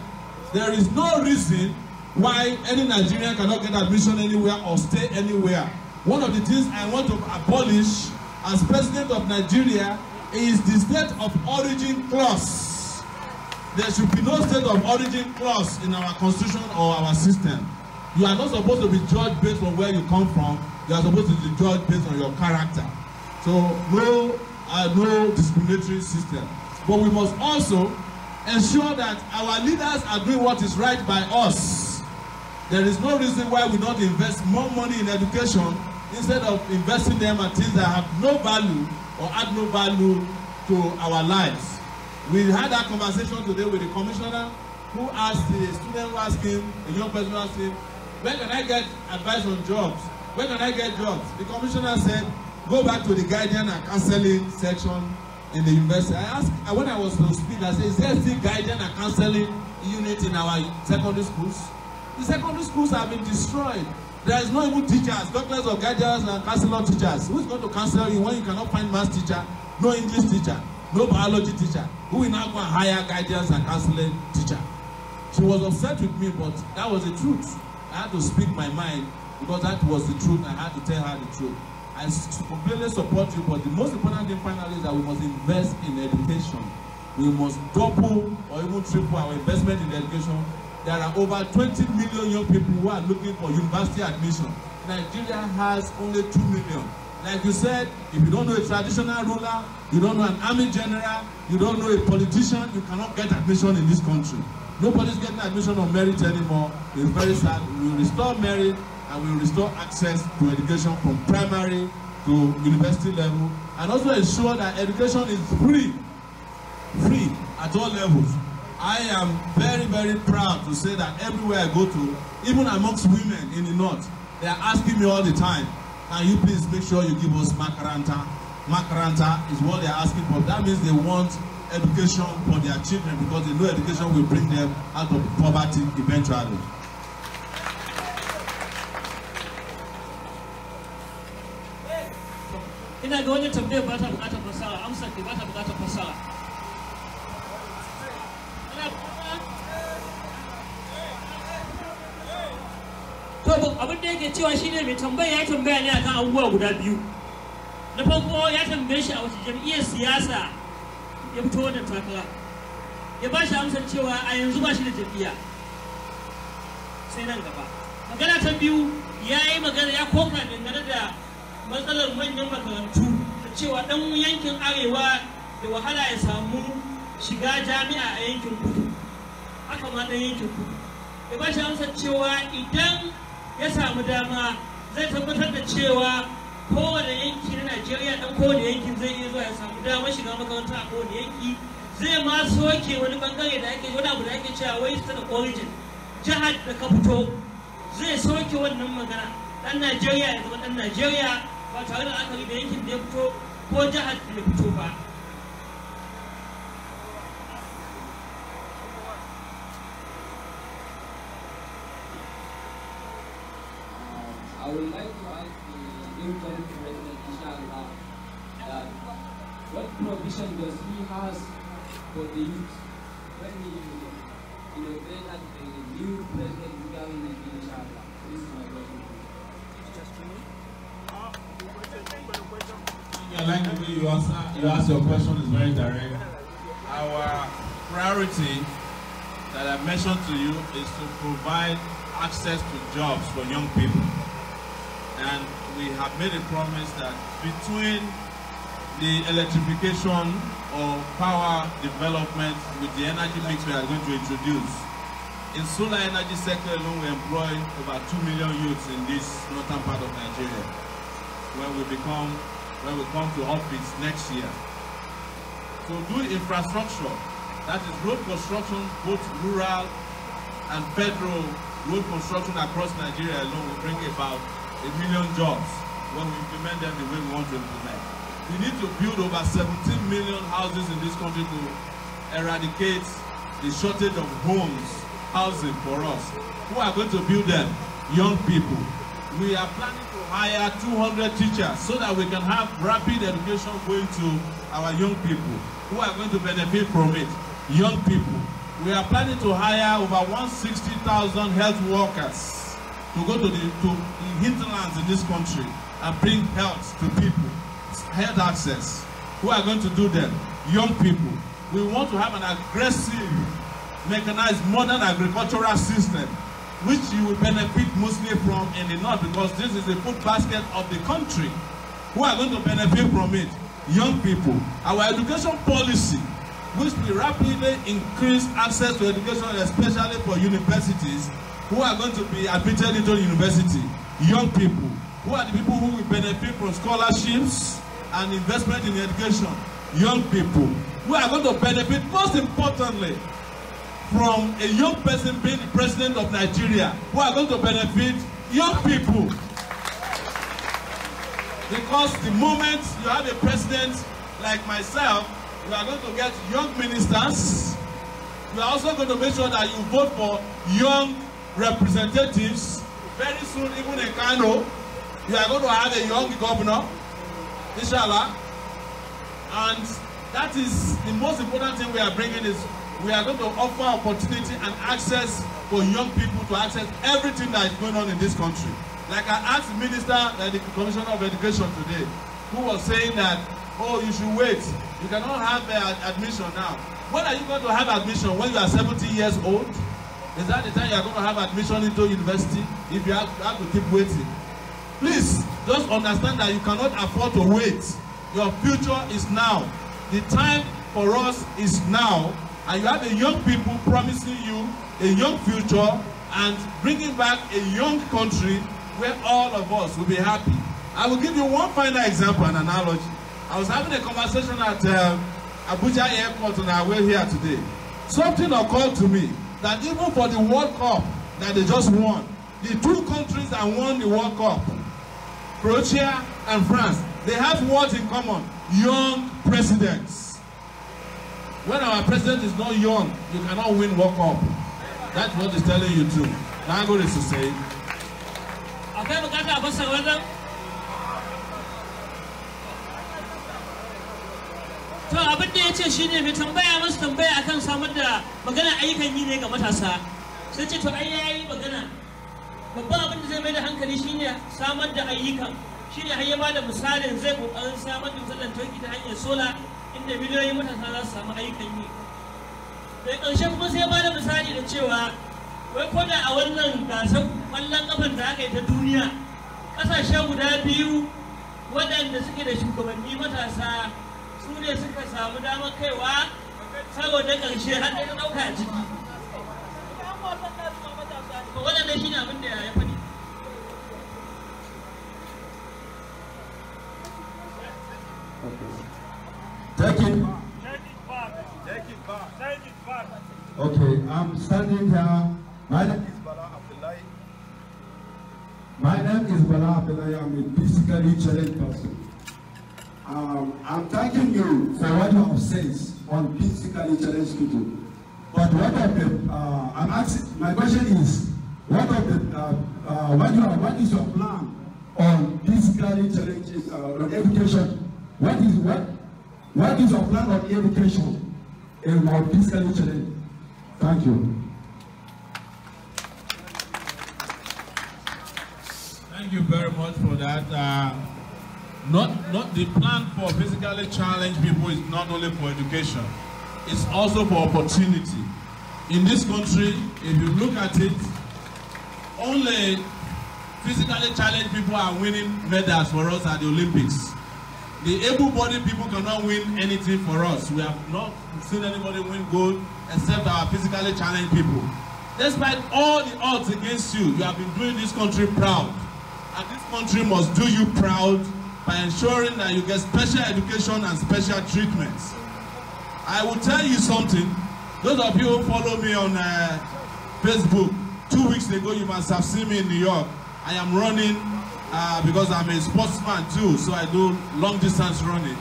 there is no reason why any Nigerian cannot get admission anywhere or stay anywhere. One of the things I want to abolish as president of Nigeria is the state of origin clause. There should be no state of origin clause in our constitution or our system. You are not supposed to be judged based on where you come from. You are supposed to be judged based on your character. So no discriminatory system. But we must also ensure that our leaders are doing what is right by us. There is no reason why we don't invest more money in education instead of investing them at things that have no value or add no value to our lives. We had that conversation today with the commissioner who asked the student who asked him, a young person who asked him, when can I get advice on jobs? When can I get jobs? The commissioner said, go back to the guidance and counseling section in the university. I asked, when I was to speak, I said, is there still guidance and counseling unit in our secondary schools? The secondary schools have been destroyed. There is no even teachers, doctors or guidance and counselor teachers. Who is going to counsel you when you cannot find math teacher, no English teacher, no biology teacher? Who will now go and hire guidance and counseling teacher? She was upset with me, but that was the truth. I had to speak my mind because that was the truth. I had to tell her the truth. I completely support you, but the most important thing finally is that we must invest in education. We must double or even triple our investment in education. There are over 20 million young people who are looking for university admission. Nigeria has only 2 million. Like you said, if you don't know a traditional ruler, you don't know an army general, you don't know a politician, you cannot get admission in this country. Nobody's getting admission on merit anymore. It's very sad. We will restore merit and we will restore access to education from primary to university level, and also ensure that education is free at all levels. I am very, very proud to say that everywhere I go to, even amongst women in the north, they are asking me all the time, can you please make sure you give us makaranta? Makaranta is what they are asking for. That means they want education for their children because they know education will bring them out of poverty eventually. Ina ga wani tambayar ba ta bukatar fasara, amsar ke ba ta bukatar fasara. To abin da yake cewa shine mai tambaya ya tambaya ne akan abubuwa guda biyu. Na farko ya tambaye shi a wace jam'iyyar siyasa ya fito wannan takara. Ya ba shi amsar cewa a yanzu ba shi da jam'iyya. Sai nan gaba. Magana ta biyu ya yi magana ya koka dangane da matsalar manyan makarantu da cewa ɗan yankin arewa da wahala ya samu shiga jami'a a yankin kudu, haka ma ɗan yankin kudu. Ya ba shi amsar cewa idan ya samu dama zai tabbatar da cewa kowane yanki na Najeriya dan kowane yankin zai iya zuwa ya samu damar shiga makaranta a kowane yanki, zai ma soke wani bangare da ake wani abu da ake cewa wai state of origin, jihar da ka fito zai soke wannan magana. Dan Najeriya ya zama dan Najeriya ba tare da akari da yankin da ya fito ko jihar da ya fito ba. I would like to ask the incoming president, inshallah, that what provision does he has for the youth when he inaugurated the new president in 2019, inshallah? This is my question. I like the way you ask your question is very direct. Our priority that I mentioned to you is to provide access to jobs for young people. And we have made a promise that between the electrification or power development with the energy mix we are going to introduce, in solar energy sector alone we employ over 2 million youths in this northern part of Nigeria when we come to office next year. So do infrastructure, that is road construction, both rural and federal road construction across Nigeria alone will bring about 1 million jobs when we implement them the way we want to implement. We need to build over 17 million houses in this country to eradicate the shortage of homes, housing for us. Who are going to build them? Young people. We are planning to hire 200 teachers so that we can have rapid education going to our young people. Who are going to benefit from it? Young people. We are planning to hire over 160,000 health workers to go to the hinterlands in this country and bring health to people, health access. Who are going to do them? Young people. We want to have an aggressive, mechanized, modern agricultural system, which you will benefit mostly from in the north because this is the food basket of the country. Who are going to benefit from it? Young people. Our education policy, which will rapidly increase access to education, especially for universities. Who are going to be admitted into university? Young people. Who are the people who will benefit from scholarships and investment in education? Young people. Who are going to benefit, most importantly, from a young person being the president of Nigeria? Who are going to benefit? Young people. Because the moment you have a president like myself, you are going to get young ministers. You are also going to make sure that you vote for young representatives. Very soon, even in Kano, you are going to have a young governor, inshallah. And that is the most important thing we are bringing is we are going to offer opportunity and access for young people to access everything that is going on in this country. Like I asked the minister, the Commissioner of Education today, who was saying that, oh, you should wait. You cannot have admission now. When are you going to have admission? When you are 70 years old? Is that the time you are going to have admission into university? If you have to keep waiting. Please, just understand that you cannot afford to wait. Your future is now. The time for us is now. And you have a young people promising you a young future and bringing back a young country where all of us will be happy. I will give you one final example, an analogy. I was having a conversation at Abuja Airport on our way here today. Something occurred to me that even for the World Cup that they just won, the two countries that won the World Cup, Croatia and France, they have what in common? Young presidents. When our president is not young, you cannot win World Cup. That's what he's telling you too. Now go to say. Akwai bukata a fasa wannan? To abin da ya ce shi ne mai tambaya masu tambaya akan samar da magana ayyukan yi ne ga matasa. Sai ce to ai yayi magana. Babban abin da zai mai da hankali shine samar da ayyukan. Shine har ya ba da misalin zai kokarin samar da wutar lantarki ta hanyar sola inda miliyoyin matasa za su samu ayyukan yi. Da ƙarshe kuma sai ya ba da misali da cewa wai ko da a wannan gasar ƙwallon ƙafar da aka yi ta duniya ƙasashe guda biyu waɗanda suke da shugabanni matasa su ne suka samu damar kaiwa saboda ƙarshe har da ɗauka a ciki. Waɗanda shi ne abin da ya faɗi. Take it. Okay, I'm standing here. My name is Bala Abdullahi. I'm a physically challenged person. I'm thanking you for what you have said on physically challenged people. But what of the, I'm asking, my question is, what is your plan on physically challenged on education? What is your plan on education and on physically challenged? Thank you. Thank you very much for that. Not the plan for physically challenged people is not only for education, it's also for opportunity. In this country, if you look at it, only physically challenged people are winning medals for us at the Olympics. The able-bodied people cannot win anything for us. We have not seen anybody win gold except our physically challenged people. Despite all the odds against you, you have been doing this country proud. And this country must do you proud by ensuring that you get special education and special treatments. I will tell you something. Those of you who follow me on Facebook, 2 weeks ago you must have seen me in New York. I am running because I'm a sportsman too, so I do long distance running.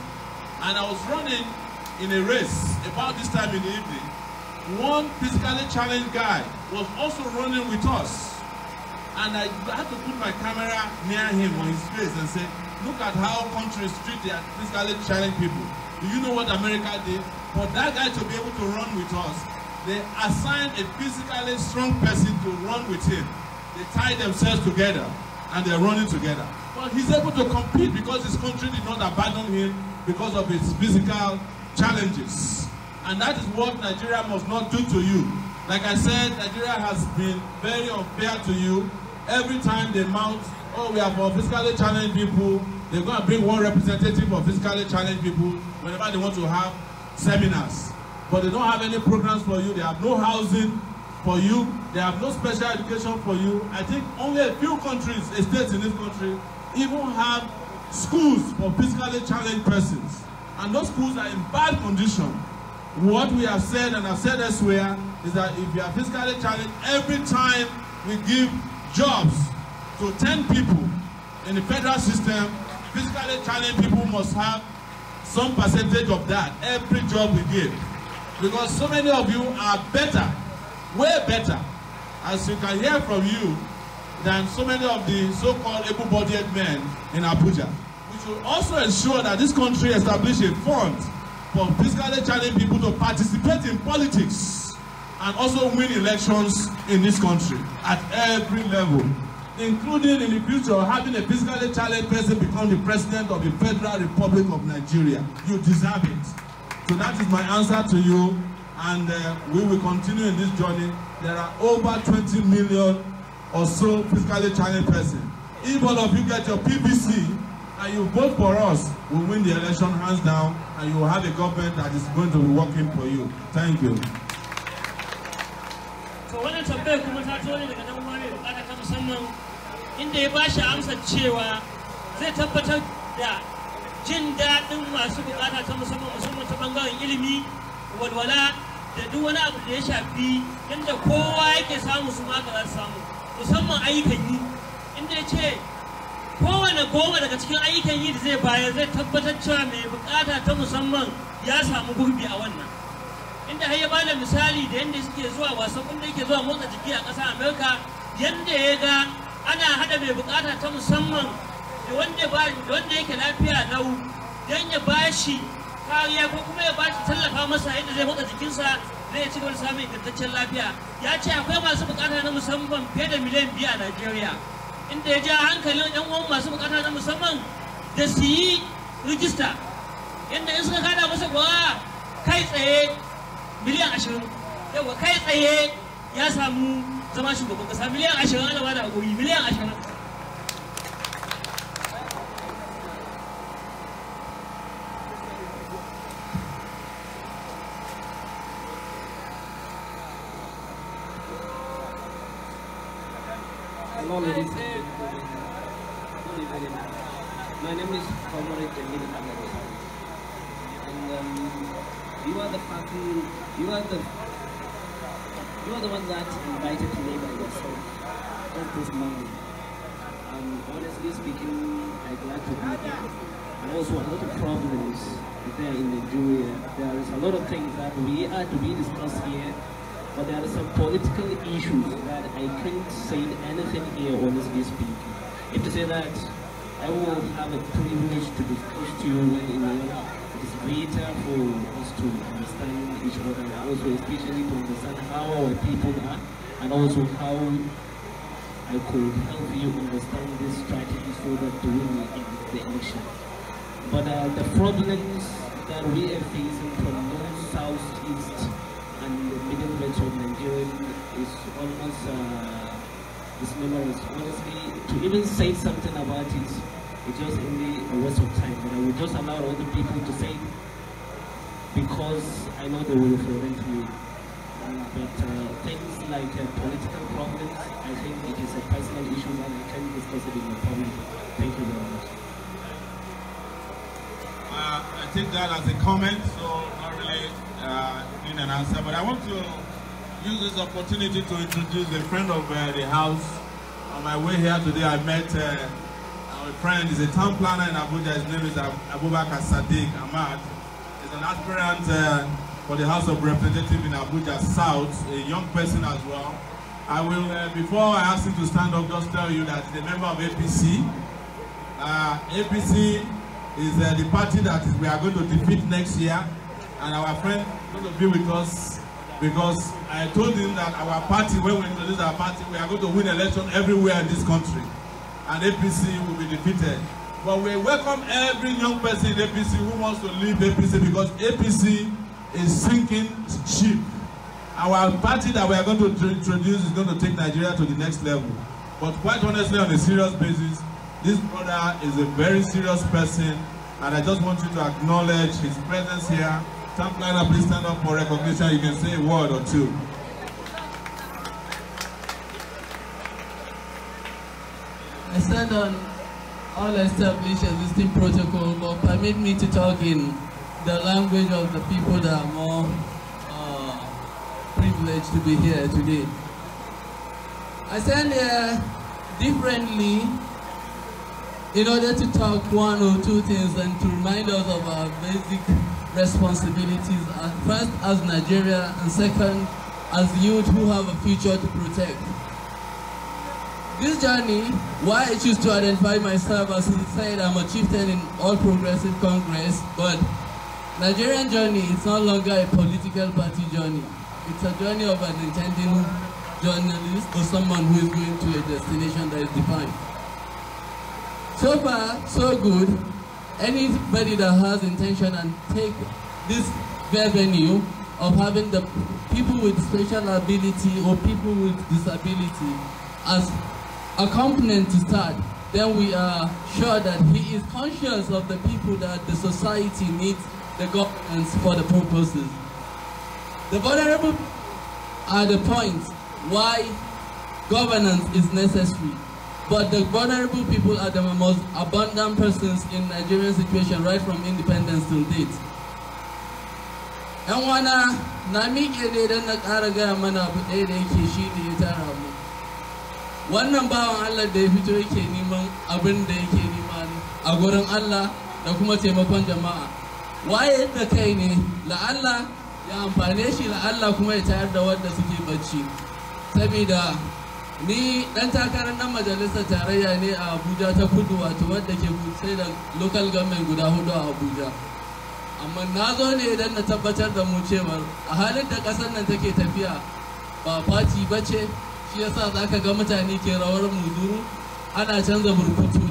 And I was running in a race about this time in the evening. One physically challenged guy was also running with us. And I had to put my camera near him on his face and say, look at how countries treat their physically challenged people. Do you know what America did? For that guy to be able to run with us, they assigned a physically strong person to run with him. They tied themselves together and they're running together. But he's able to compete because his country did not abandon him because of his physical challenges. And that is what Nigeria must not do to you. Like I said, Nigeria has been very unfair to you. Every time they mount, oh, we are for physically challenged people, they're going to bring one representative of physically challenged people whenever they want to have seminars. But they don't have any programs for you. They have no housing for you. They have no special education for you. I think only a few countries, states in this country, even have schools for physically challenged persons. And those schools are in bad condition. What we have said, and I've said elsewhere, is that if you are physically challenged, every time we give jobs to 10 people in the federal system, physically challenged people must have some percentage of that every job we give. Because so many of you are better, way better, as you can hear from you, than so many of the so-called able-bodied men in Abuja. We should also ensure that this country establish a fund for physically challenged people to participate in politics and also win elections in this country at every level, including in the future having a physically challenged person become the president of the Federal Republic of Nigeria. You deserve it. So that is my answer to you, and we will continue in this journey. There are over 20 million or so physically challenged persons. If all of you get your PVC and you vote for us, we'll win the election hands down, and you will have a government that is going to be working for you. Thank you. So wannan tambayar kuma ta zo ne daga dan uwa mai bukata ta musamman, inda ya bashi amsar cewa zai tabbatar da jin daɗin masu bukata ta musamman ta bangaren ilimi, walwala da duk wani abu da ya shafi yadda kowa yake samu su ma za su samu, musamman ayyukan yi, inda ya ce kowane goma daga cikin ayyukan yi da zai bayar zai tabbatar cewa mai bukata ta musamman ya samu gurbi a wannan. Inda har ya bada misali da yadda suke zuwa wasan da yake zuwa motsa jiki a ƙasar Amerika, yadda ya ga ana hada mai bukata ta musamman da wanda yake lafiya lau don ya bashi kariya ko kuma ya bashi tallafa masa yadda zai motsa jikinsa zai ci gaba da samun ingantaccen lafiya. Ya ce akwai masu bukata na musamman fiye da miliyan 2 a Najeriya, inda ya ja hankalin yan uwan masu bukata na musamman da su yi rijista, yadda in suka kada masa gwa kai tsaye miliyan 20, yawa kai tsaye ya samu zama shugaban kasa. Miliyan 20 ana bada a guri, miliyan 20. Hello, ladies and gentlemen. Good evening. My name is Omar. And and you are the fucking, you are the one that invited to labor yourself. Just this morning. Honestly speaking, I'm glad to be here. And also a lot of problems there in Nigeria. There is a lot of things that we are to be discussed here, but there are some political issues that I can't say anything here, honestly speaking. If to say that I will have a privilege to discuss to you when it is better for us to understand each other, and also especially to understand how our people are, and also how I could help you understand this strategy so that to win the election. But the problems that we are facing from north, south, east, and the middle belt of Nigeria is almost numerous. Honestly, to even say something about it, it's just only a waste of time. But I will just allow other people to say it because I know they will represent me. But things like political problems, I think it is a personal issue and I can't discuss it in the public. Thank you very much. I take that as a comment, so not really in an answer. But I want to use this opportunity to introduce a friend of the house. On my way here today, I met our friend. He's a town planner in Abuja. His name is Abubakar Sadiq Ahmad. He's an aspirant for the House of Representatives in Abuja South, a young person as well. I will, before I ask him to stand up, just tell you that he's a member of APC. APC is the party that we are going to defeat next year, and our friend is going to be with us because I told him that our party, when we introduce our party, we are going to win election everywhere in this country, and APC will be defeated. But we welcome every young person in APC who wants to leave APC because APC is sinking ship. Our party that we are going to introduce is going to take Nigeria to the next level. But quite honestly, on a serious basis, this brother is a very serious person, and I just want you to acknowledge his presence here. Town planner, please stand up for recognition. You can say a word or two. I stand on all established existing protocol, but permit me to talk in the language of the people that are more privileged to be here today. I stand here differently in order to talk one or two things and to remind us of our basic responsibilities, first as Nigeria and second as youth who have a future to protect. This journey, why I choose to identify myself as he said I'm a chieftain in All Progressive Congress, but Nigerian journey is no longer a political party journey. It's a journey of an intending journalist or someone who is going to a destination that is defined. So far, so good. Anybody that has intention and take this venue of having the people with special ability or people with disability as a component to start, then we are sure that he is conscious of the people that the society needs the governance for the purposes. The vulnerable are the points why governance is necessary. But the vulnerable people are the most abundant persons in Nigerian situation right from independence till date. Yan wana na miƙe ne don na ƙara gaya mana abu ɗaya da yake shi ne ya tara mu. Wannan bawan Allah da ya fito yake neman abin da yake nema a gurin Allah da kuma taimakon jama'a. Waye da kai ne la'alla ya amfane shi, la'alla kuma ya tayar da wanda suke bacci. Saboda ni dan takarar nan majalisar tarayya ne a Abuja ta Kudu, wato wadda ke sai da local government guda 4 a Abuja. Amma na zo ne idan na tabbatar da mu cewa a halin da kasar nan take tafiya ba party bace, shi yasa zaka ga mutane ke rawar muzuru, ana canza burkutu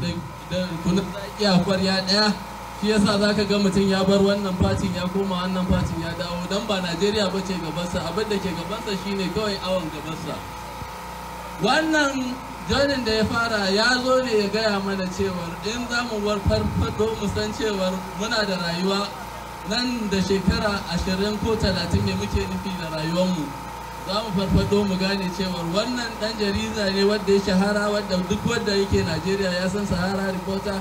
da kunun zaki a kwarya daya. Shi yasa zaka ga mutum ya bar wannan fatin ya koma wannan fatin ya dawo, dan ba Najeriya bace gabansa, abin da ke gabansa shine kawai awon gabansa. Wannan jonin da ya fara ya zo ne ya gaya mana cewar in za mu war farfado mu san cewar muna da rayuwa nan da shekara 20 ko 30 ne muke nufi da rayuwarmu. Za mu farfado mu gane cewar wannan dan jarida ne wanda ya shahara, wanda duk wanda yake Najeriya ya san Sahara reporter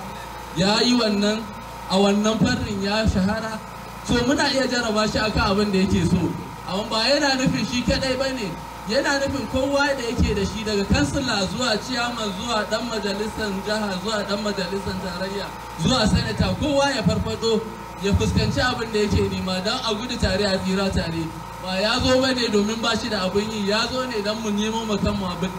ya yi wannan a wannan fannin ya shahara. so muna iya jarraba shi akan abin da yake so, amma ba yana nufin shi kadai bane, yana nufin kowa da yake da shi, daga kansila zuwa ciyaman zuwa dan majalisar jiha zuwa dan majalisar tarayya zuwa sanata, kowa ya farfado ya fuskanci abin da yake nema don a gudu tare a tsira tare. Ba ya zo bane domin ba shi da abin yi, ya zo ne don mu nemo mu kanmu abin.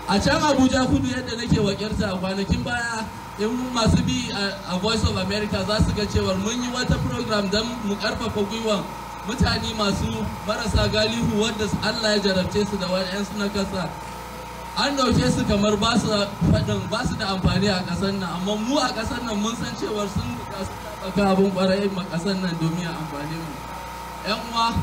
A can Abuja kudu yadda nake wakilta kwanakin baya, in masu bi a Voice of America za su ga cewar mun yi wata program don mu karfafa gwiwan mutane masu marasa galihu wadda Allah ya jarabce su da wayansu na kasa. An dauke su kamar ba su da amfani a kasar nan, amma mu a kasar nan mun san cewar sun ɗauka abin ƙwarai ma kasar nan domin a amfani mu. Yan uwa,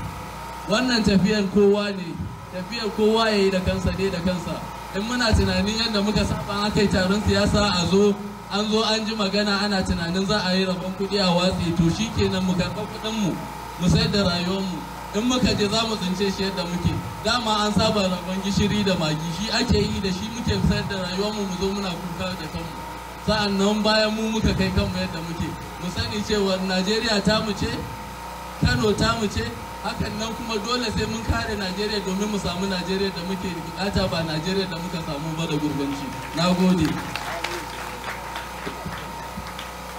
wannan tafiyar kowa ne, tafiyar kowa ya yi da kansa ne da kansa. In muna tunanin yadda muka saba aka yi taron siyasa an zo an ji magana ana tunanin za a yi rabon kuɗi a watsi, to shi kenan mu karɓa kuɗinmu mu sayar da rayuwarmu. In muka je za mu tsince shi yadda muke, dama an saba rabon gishiri da magi, shi ake yi da shi muke sayar da rayuwarmu mu zo muna kuka da kanmu. Sa'an nan bayan mu muka kai kanmu yadda muke, mu sani cewa Najeriya tamu ce, Kano tamu ce, hakan nan kuma dole sai mun kare Najeriya domin mu samu Najeriya da muke bukata, ba Najeriya da muka samu ba da gurbanci. Na gode.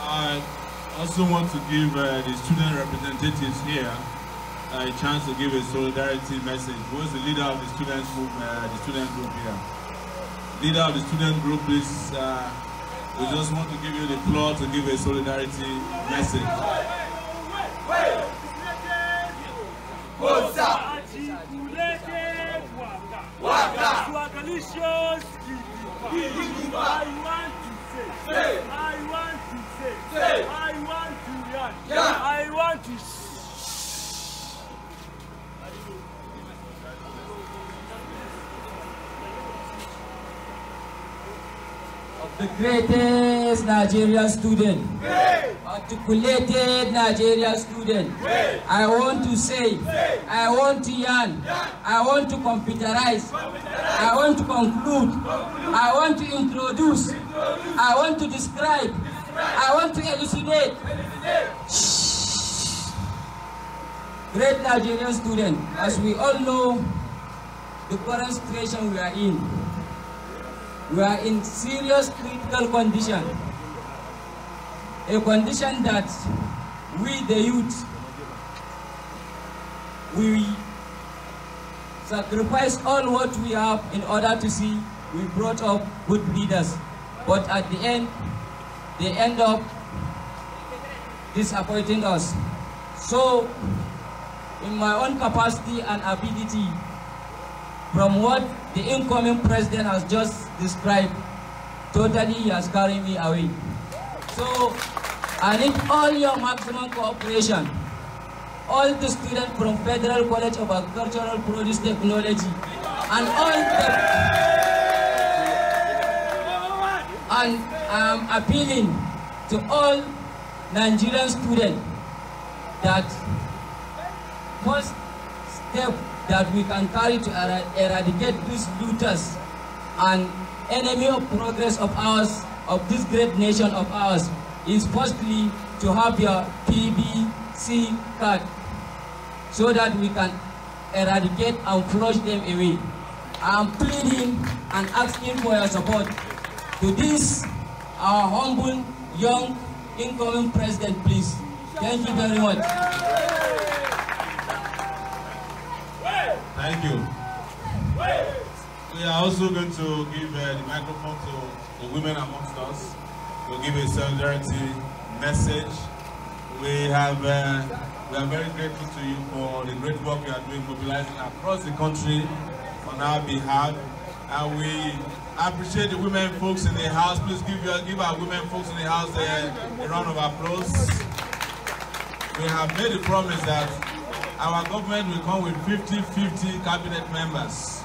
I also want to give the student representatives here a chance to give a solidarity message. Who is the leader of the student group here? Leader of the student group, please. We just want to give you the floor to give a solidarity message. I want to the greatest Nigerian student, articulated Nigerian student. I want to say, I want to yarn, I want to computerize, I want to conclude, I want to introduce, I want to describe, I want to elucidate. Great Nigerian student, as we all know, the current situation we are in. We are in serious critical condition, a condition that we the youth, we sacrifice all what we have in order to see we brought up good leaders, but at the end, they end up disappointing us. So, in my own capacity and ability, from what the incoming president has just described, totally he has carried me away. So I need all your maximum cooperation. All the students from Federal College of Agricultural Produce Technology and all the... And I'm appealing to all Nigerian students that first step that we can carry to eradicate these looters and enemy of progress of ours, of this great nation of ours, is firstly to have your PBC card so that we can eradicate and flush them away. I am pleading and asking for your support to this, our humble, young, incoming president, please. Thank you very much. Thank you. We are also going to give the microphone to the women amongst us to give a solidarity message. We are very grateful to you for the great work you are doing, mobilizing across the country on our behalf, and we appreciate the women folks in the house. Please give our women folks in the house a round of applause. We have made a promise that our government will come with 50-50 cabinet members.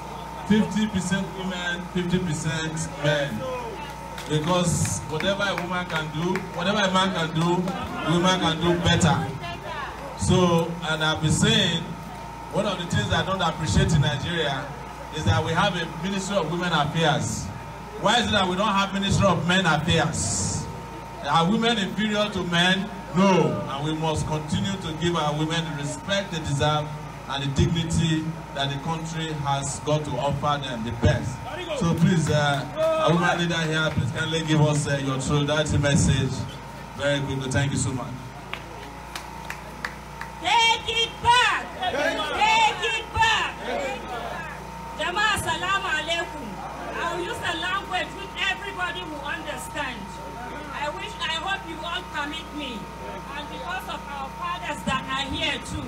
50% women, 50% men. Because whatever a woman can do, whatever a man can do, a woman can do better. So, and I've been saying, one of the things I don't appreciate in Nigeria is that we have a Ministry of Women Affairs. Why is it that we don't have Ministry of Men Affairs? Are women inferior to men? No, and we must continue to give our women the respect they deserve and the dignity that the country has got to offer them, the best. So please, our woman leader here, please kindly give us your solidarity message very quickly. Thank you so much. Take it back! Take it back! Jama'a, assalamu alaikum. I will use a language which everybody will understand. I hope you all permit me. And because of our fathers that are here too.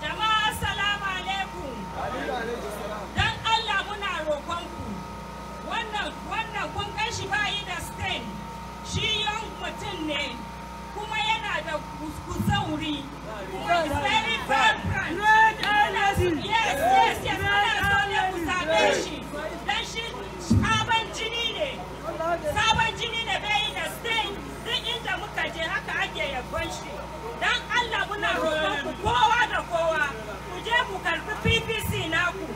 Jama'a, assalamu alaikum. Dan Allah muna roƙonku. Wannan kun kai shi bayi da stain. Shi young mutum ne. Kuma yana da kuzauri. Kuma is very vibrant. Yes. Muna so ne ku zaɓe shi. Dan shi sabon jini ne bai da stain. Duk inda muka je haka ake yabon shi. Dan Allah muna roƙon ku kowa da kowa. Ku je ku karɓi PPC naku.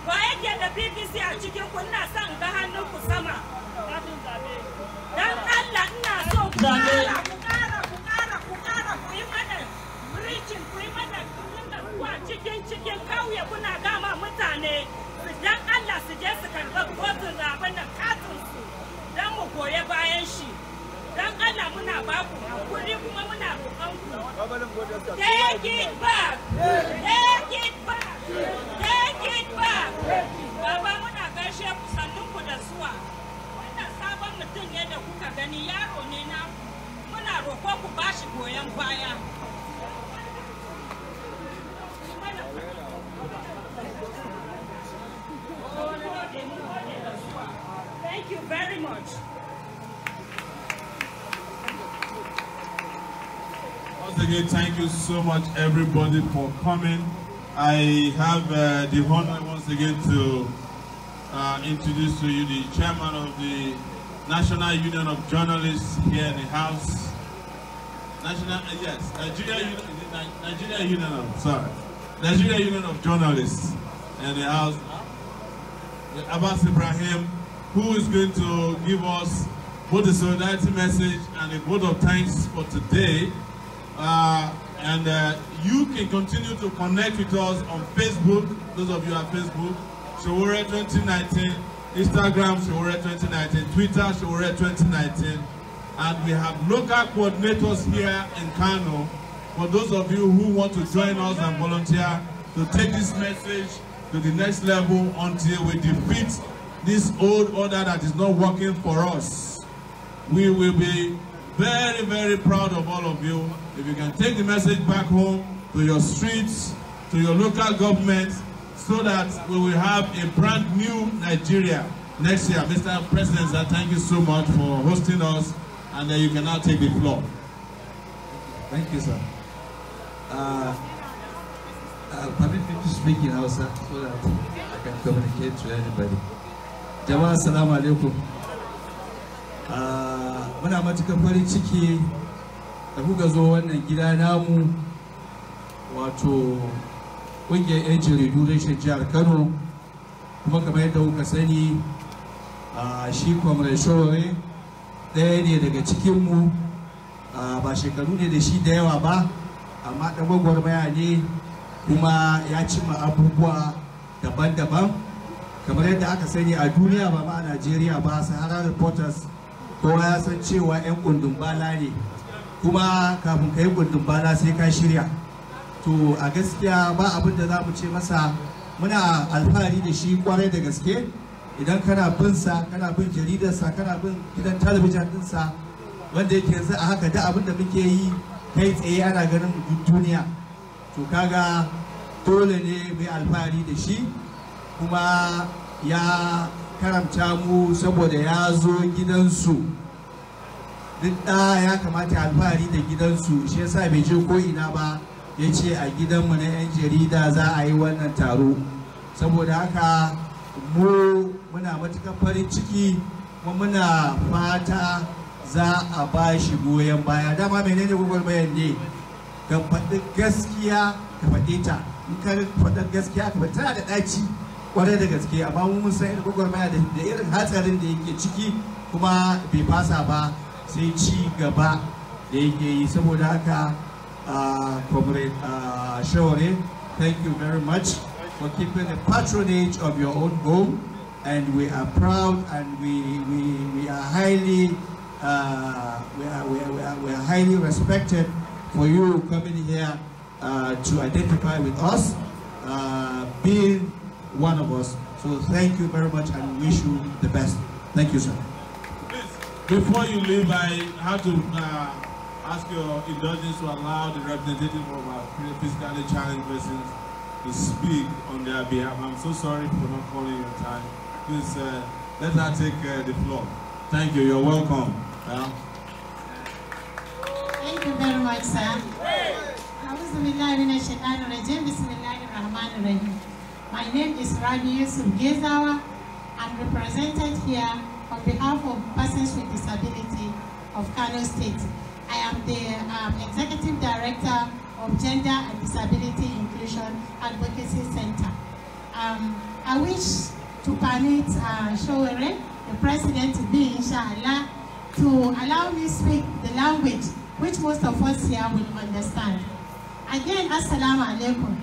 Wa yake da PPC a cikin ku, ina son ga hannunku sama. Dan Allah ina so ku ƙara ku yi mana preaching, ku yi mana kuwa cikin kauye kuna gama mutane. Dan Allah su je su karɓi kotun zaɓen da katunsu. Dan mu goye bayan shi. Dan Allah muna ba ku hakuri kuma muna roƙon ku. Take it back. Take it back. Take it back. Baba muna gaishe ku, sannun ku da zuwa. Wannan sabon mutum ne da kuka gani, yaro ne na muna roƙo ku ba shi goyon baya. Thank you very much. Once again, thank you so much, everybody, for coming. I have the honor once again to introduce to you the chairman of the National Union of Journalists here in the house. Nigeria Union of Journalists in the house. Abbas Ibrahim, who is going to give us both the solidarity message and a vote of thanks for today. You can continue to connect with us on Facebook, those of you on Facebook, Sowore 2019, Instagram, Sowore 2019, Twitter, Sowore 2019, and we have local coordinators here in Kano for those of you who want to join us and volunteer to take this message to the next level until we defeat this old order that is not working for us. We will be very, very proud of all of you if you can take the message back home to your streets, to your local government, so that we will have a brand new Nigeria next year. Mr. President, sir, thank you so much for hosting us, and you can now take the floor. Thank you, sir. Permit me to speak in Hausa so that I can communicate to anybody. Jama'a, assalamu alaikum. Muna matuƙar farin ciki da kuka zo wannan gida namu, wato ƙungiyar 'yan jaridu reshen jihar Kano, kuma kamar yadda kuka sani shi Comrade Sowore ɗaya ne daga cikinmu, ba shekaru ne da shi da yawa ba, amma ɗan gwagwarmaya ne kuma ya cimma abubuwa daban-daban kamar yadda aka sani a duniya, ba ma a Najeriya ba. SAHARA reporters kowa ya san cewa 'yan kundin bala ne, kuma kafin ka yi kundin bala sai ka shirya. To a gaskiya ba abin da za mu ce masa, muna alfahari da shi kwarai da gaske. Idan kana bin sa, kana bin jaridarsa, kana bin gidan talabijin ɗinsa, wanda yake yanzu a haka da abin da muke yi kai tsaye ana ganin duniya. To kaga dole ne mai alfahari da shi, kuma ya karamta mu saboda ya zo gidansu. Duk da ya kamata alfahari da gidansu, shi yasa bai je ko ina ba, ya ce a gidanmu na 'yan jarida za a yi wannan taro. Saboda haka mu muna matuƙar farin ciki, kuma muna fata za a ba shi goyon baya. Dama menene gwagwarmayar ne? Ka faɗi gaskiya ka faɗe ta. In ka faɗi gaskiya ka faɗi, tana da ɗaci kwarai da gaske, amma mun san irin gwagwarmaya da irin hatsarin da yake ciki, kuma bai fasa ba sai ci gaba. da yake yi. Saboda haka Comrade Sowore, thank you very much for keeping the patronage of your own home, and we are proud and we are highly we are highly respected for you coming here to identify with us, being one of us. So thank you very much and wish you the best. Thank you, sir. Please, before you leave, I have to ask your indulgence to allow the representative of our physically challenged persons to speak on their behalf. I'm so sorry for not calling your time. Please, let her take the floor. Thank you. You're welcome. Thank you very much, sir. My name is Rabi Yusuf Gezawa. I'm represented here on behalf of persons with disability of Kano State. I am the Executive Director of Gender and Disability Inclusion Advocacy Center. I wish to permit Sowore, the President, to be, inshallah, to allow me speak the language which most of us here will understand. Again, Assalamu alaikum.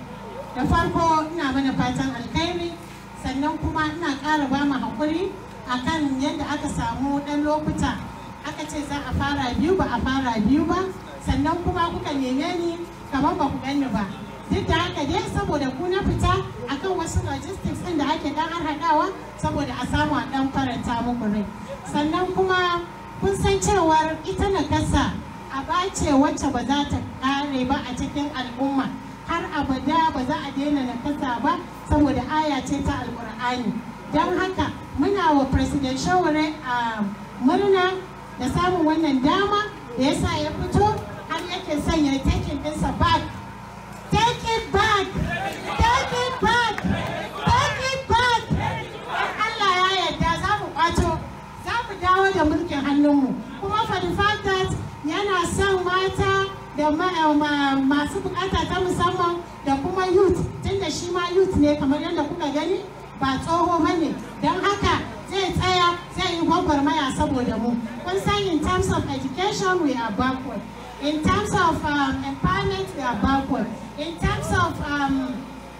Da farko ina mana fatan alkhairi, sannan kuma ina ƙara ba mu haƙuri akan yadda aka samu ɗan lokuta aka ce za a fara biyu ba a fara biyu ba, sannan kuma kuka neme ni kamar ba ku gani ba. Duk da haka dai saboda ku na fita akan wasu logistics ɗin da ake ɗan harhaɗawa saboda a samu a ɗan faranta muku rai. Sannan kuma kun san cewar ita nakasa a ɓace wacce ba za ta ƙare ba a cikin al'umma. Har abada ba za a daina nakasa ba saboda aya ce ta alƙur'ani. Don haka muna wa President Sowore a murna da samun wannan dama da yasa ya fito har yake son ya taking ɗinsa back. Take it back! Take it back! Take it back! Allah ya yarda za mu kwato, za mu dawo da mulkin hannunmu. Kuma for the fact that yana son mata da masu bukata ta musamman da kuma youth, tunda shi ma youth ne kamar yadda kuka gani ba tsoho bane, don haka zai tsaya zai yi gwagwarmaya saboda mu. Kun san in terms of education we are backward, in terms of empowerment we are backward, in terms of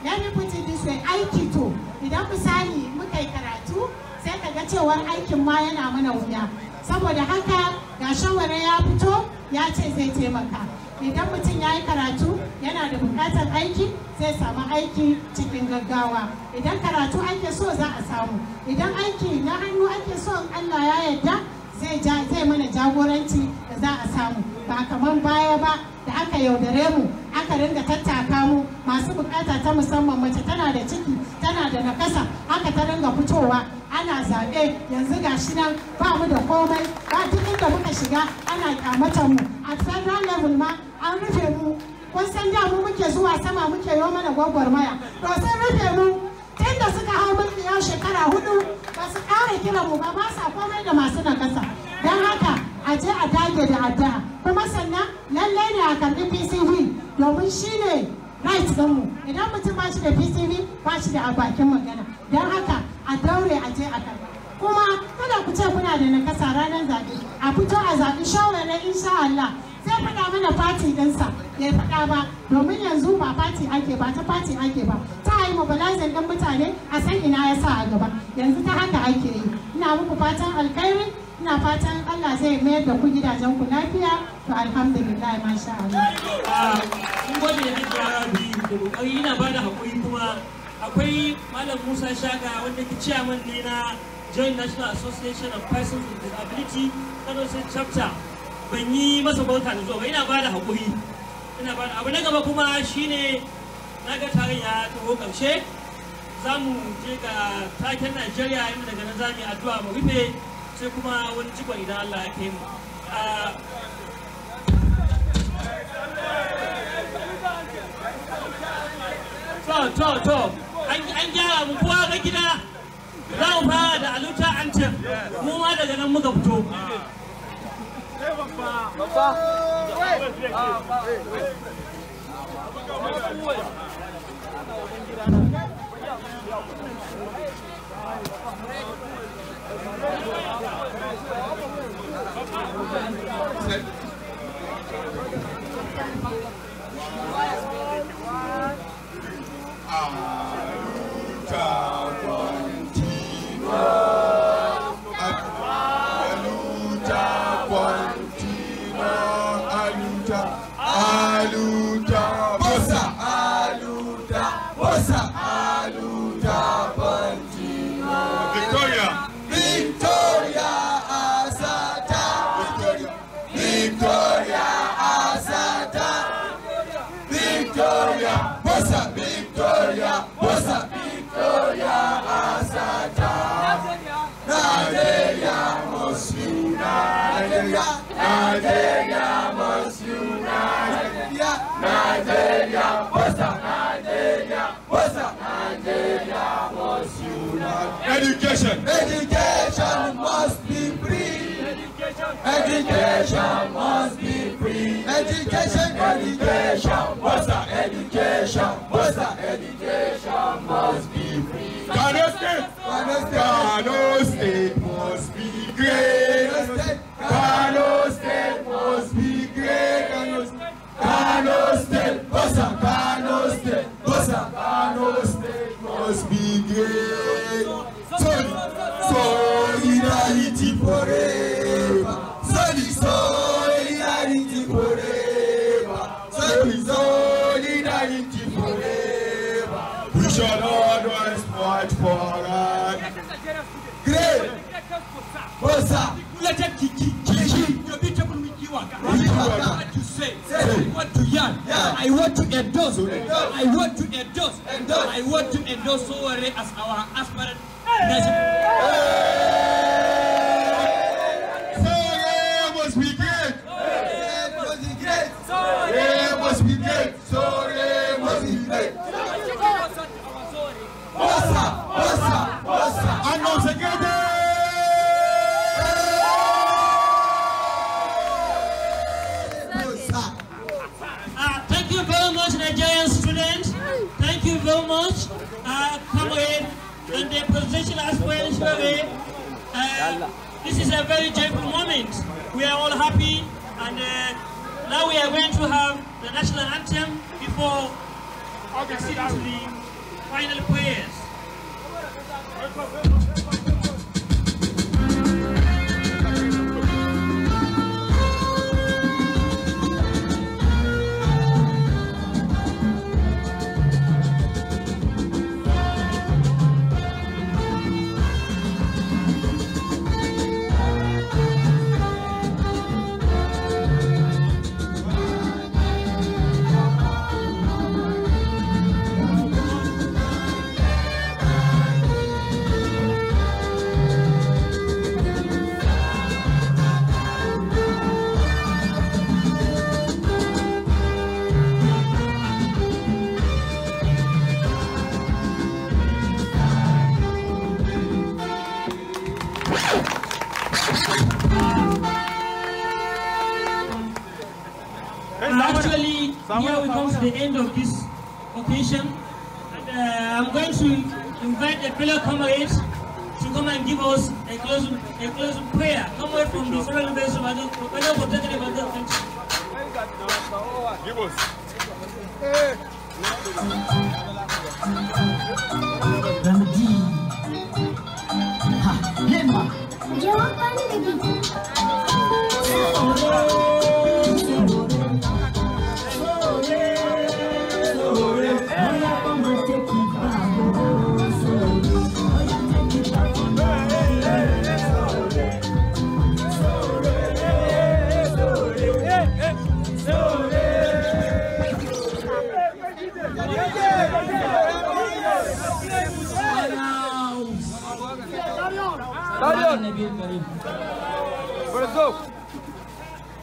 let me put it this way, aiki to idan misali muka yi karatu sai ka ga cewar aikin ma yana mana wuya. Saboda haka ga Sowore ya fito ya ce zai taimaka. Idan mutum ya yi karatu yana da bukatar aiki zai samu aiki cikin gaggawa. Idan karatu ake so za a samu. Idan aiki na hannu ake so Allah ya yarda zai mana jagoranci da za a samu. Ba kamar baya ba da aka yaudare mu aka ringa tattaka mu masu bukata ta musamman, mace tana da ciki tana da nakasa haka ta ringa fitowa ana zaɓe. Yanzu ga shi nan ba mu da komai, ba duk inda muka shiga ana kyamatan mu. A federal level ma an rufe mu. Kun san da mu muke zuwa sama muke yi mana gwagwarmaya, to sun rufe mu tun da suka hau mulki yau shekara 4 ba su ƙara kiran mu ba sa komai da masu nakasa. Don haka a je a dage da addu'a, kuma sannan lallai ne a karɓi PCV domin shi ne right ɗinmu. Idan mutum ba shi da PCV ba shi da a bakin magana. Don haka a daure a je a karɓa. Kuma kada ku ce kuna da nakasa ranar zaɓe, a fito a zaɓi Sowore insha Allah. Zai faɗa mana fati ɗinsa ya faɗa ba, domin yanzu ba fati ake ba, ta fati ake ba. Ta yi mobilizing ɗin mutane a san ina ya sa a gaba. Yanzu ta haka ake yi. Ina muku fatan alkhairi, ina fatan Allah zai mayar da ku gidajen ku lafiya. To alhamdulillah, masha Allah. Mun gode da Rabi da kokari, ina bada hakuri kuma akwai Malam Musa Shaga wanda ke chairman ne na Joint National Association of Persons with Disability Kano State Chapter. Ban yi masa barka da zuwa ba, ina bada hakuri. Ina bada abu na gaba kuma shine naga taron ya taho karshe. Za mu je ga taken Najeriya, inda daga nan za mu yi addu'a mu rufe sai kuma wani jikon idan Allah ya kai mu. To, an gyara mu kowa ga gida, za mu fara da aluta antem, mu ma daga nan muka fito. Education must be free. Education must be free. Education must be free. Kano State must be great. Kano State must be great. Kano State must be great. Solidarity forever. Solidarity forever. Solidarity forever. We shall always fight for us. Great. Bossa. Let it kiki. Your beautiful Wikiwaka. What to say? What to yarn? I want to endorse. I want to endorse. I want to endorse Sowore as our aspirant president. Sowore must be great. Sowore must be great. Sowore must be great. Bossa. And no security. Thank you very much, Nigerian students. Thank you very much, comrade, and the presidential aspirants. This is a very joyful moment. We are all happy, and now we are going to have the national anthem before proceeding to the final prayers. Actually, here we come to the end of this occasion, and I'm going to invite the fellow comrades to come and give us a closing prayer. Come away from the federal base of the protective of the country. Give us.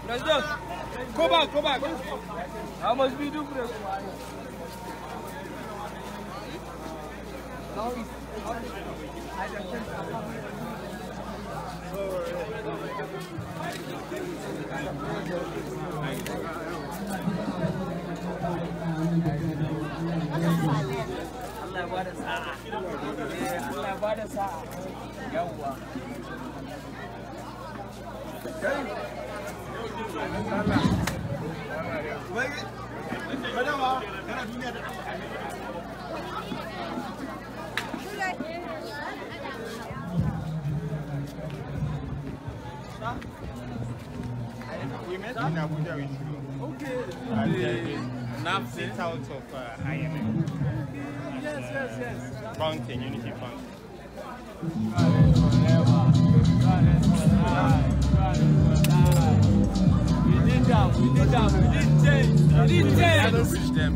Let's go. Go back. How much we do for this? Allah ba da sa'a. Allah ba da sa'a. Yawwa. Abuja with you. Okay. And sit out of IMF. Yes. Fountain, Unity Fountain. We need change. I don't reach them,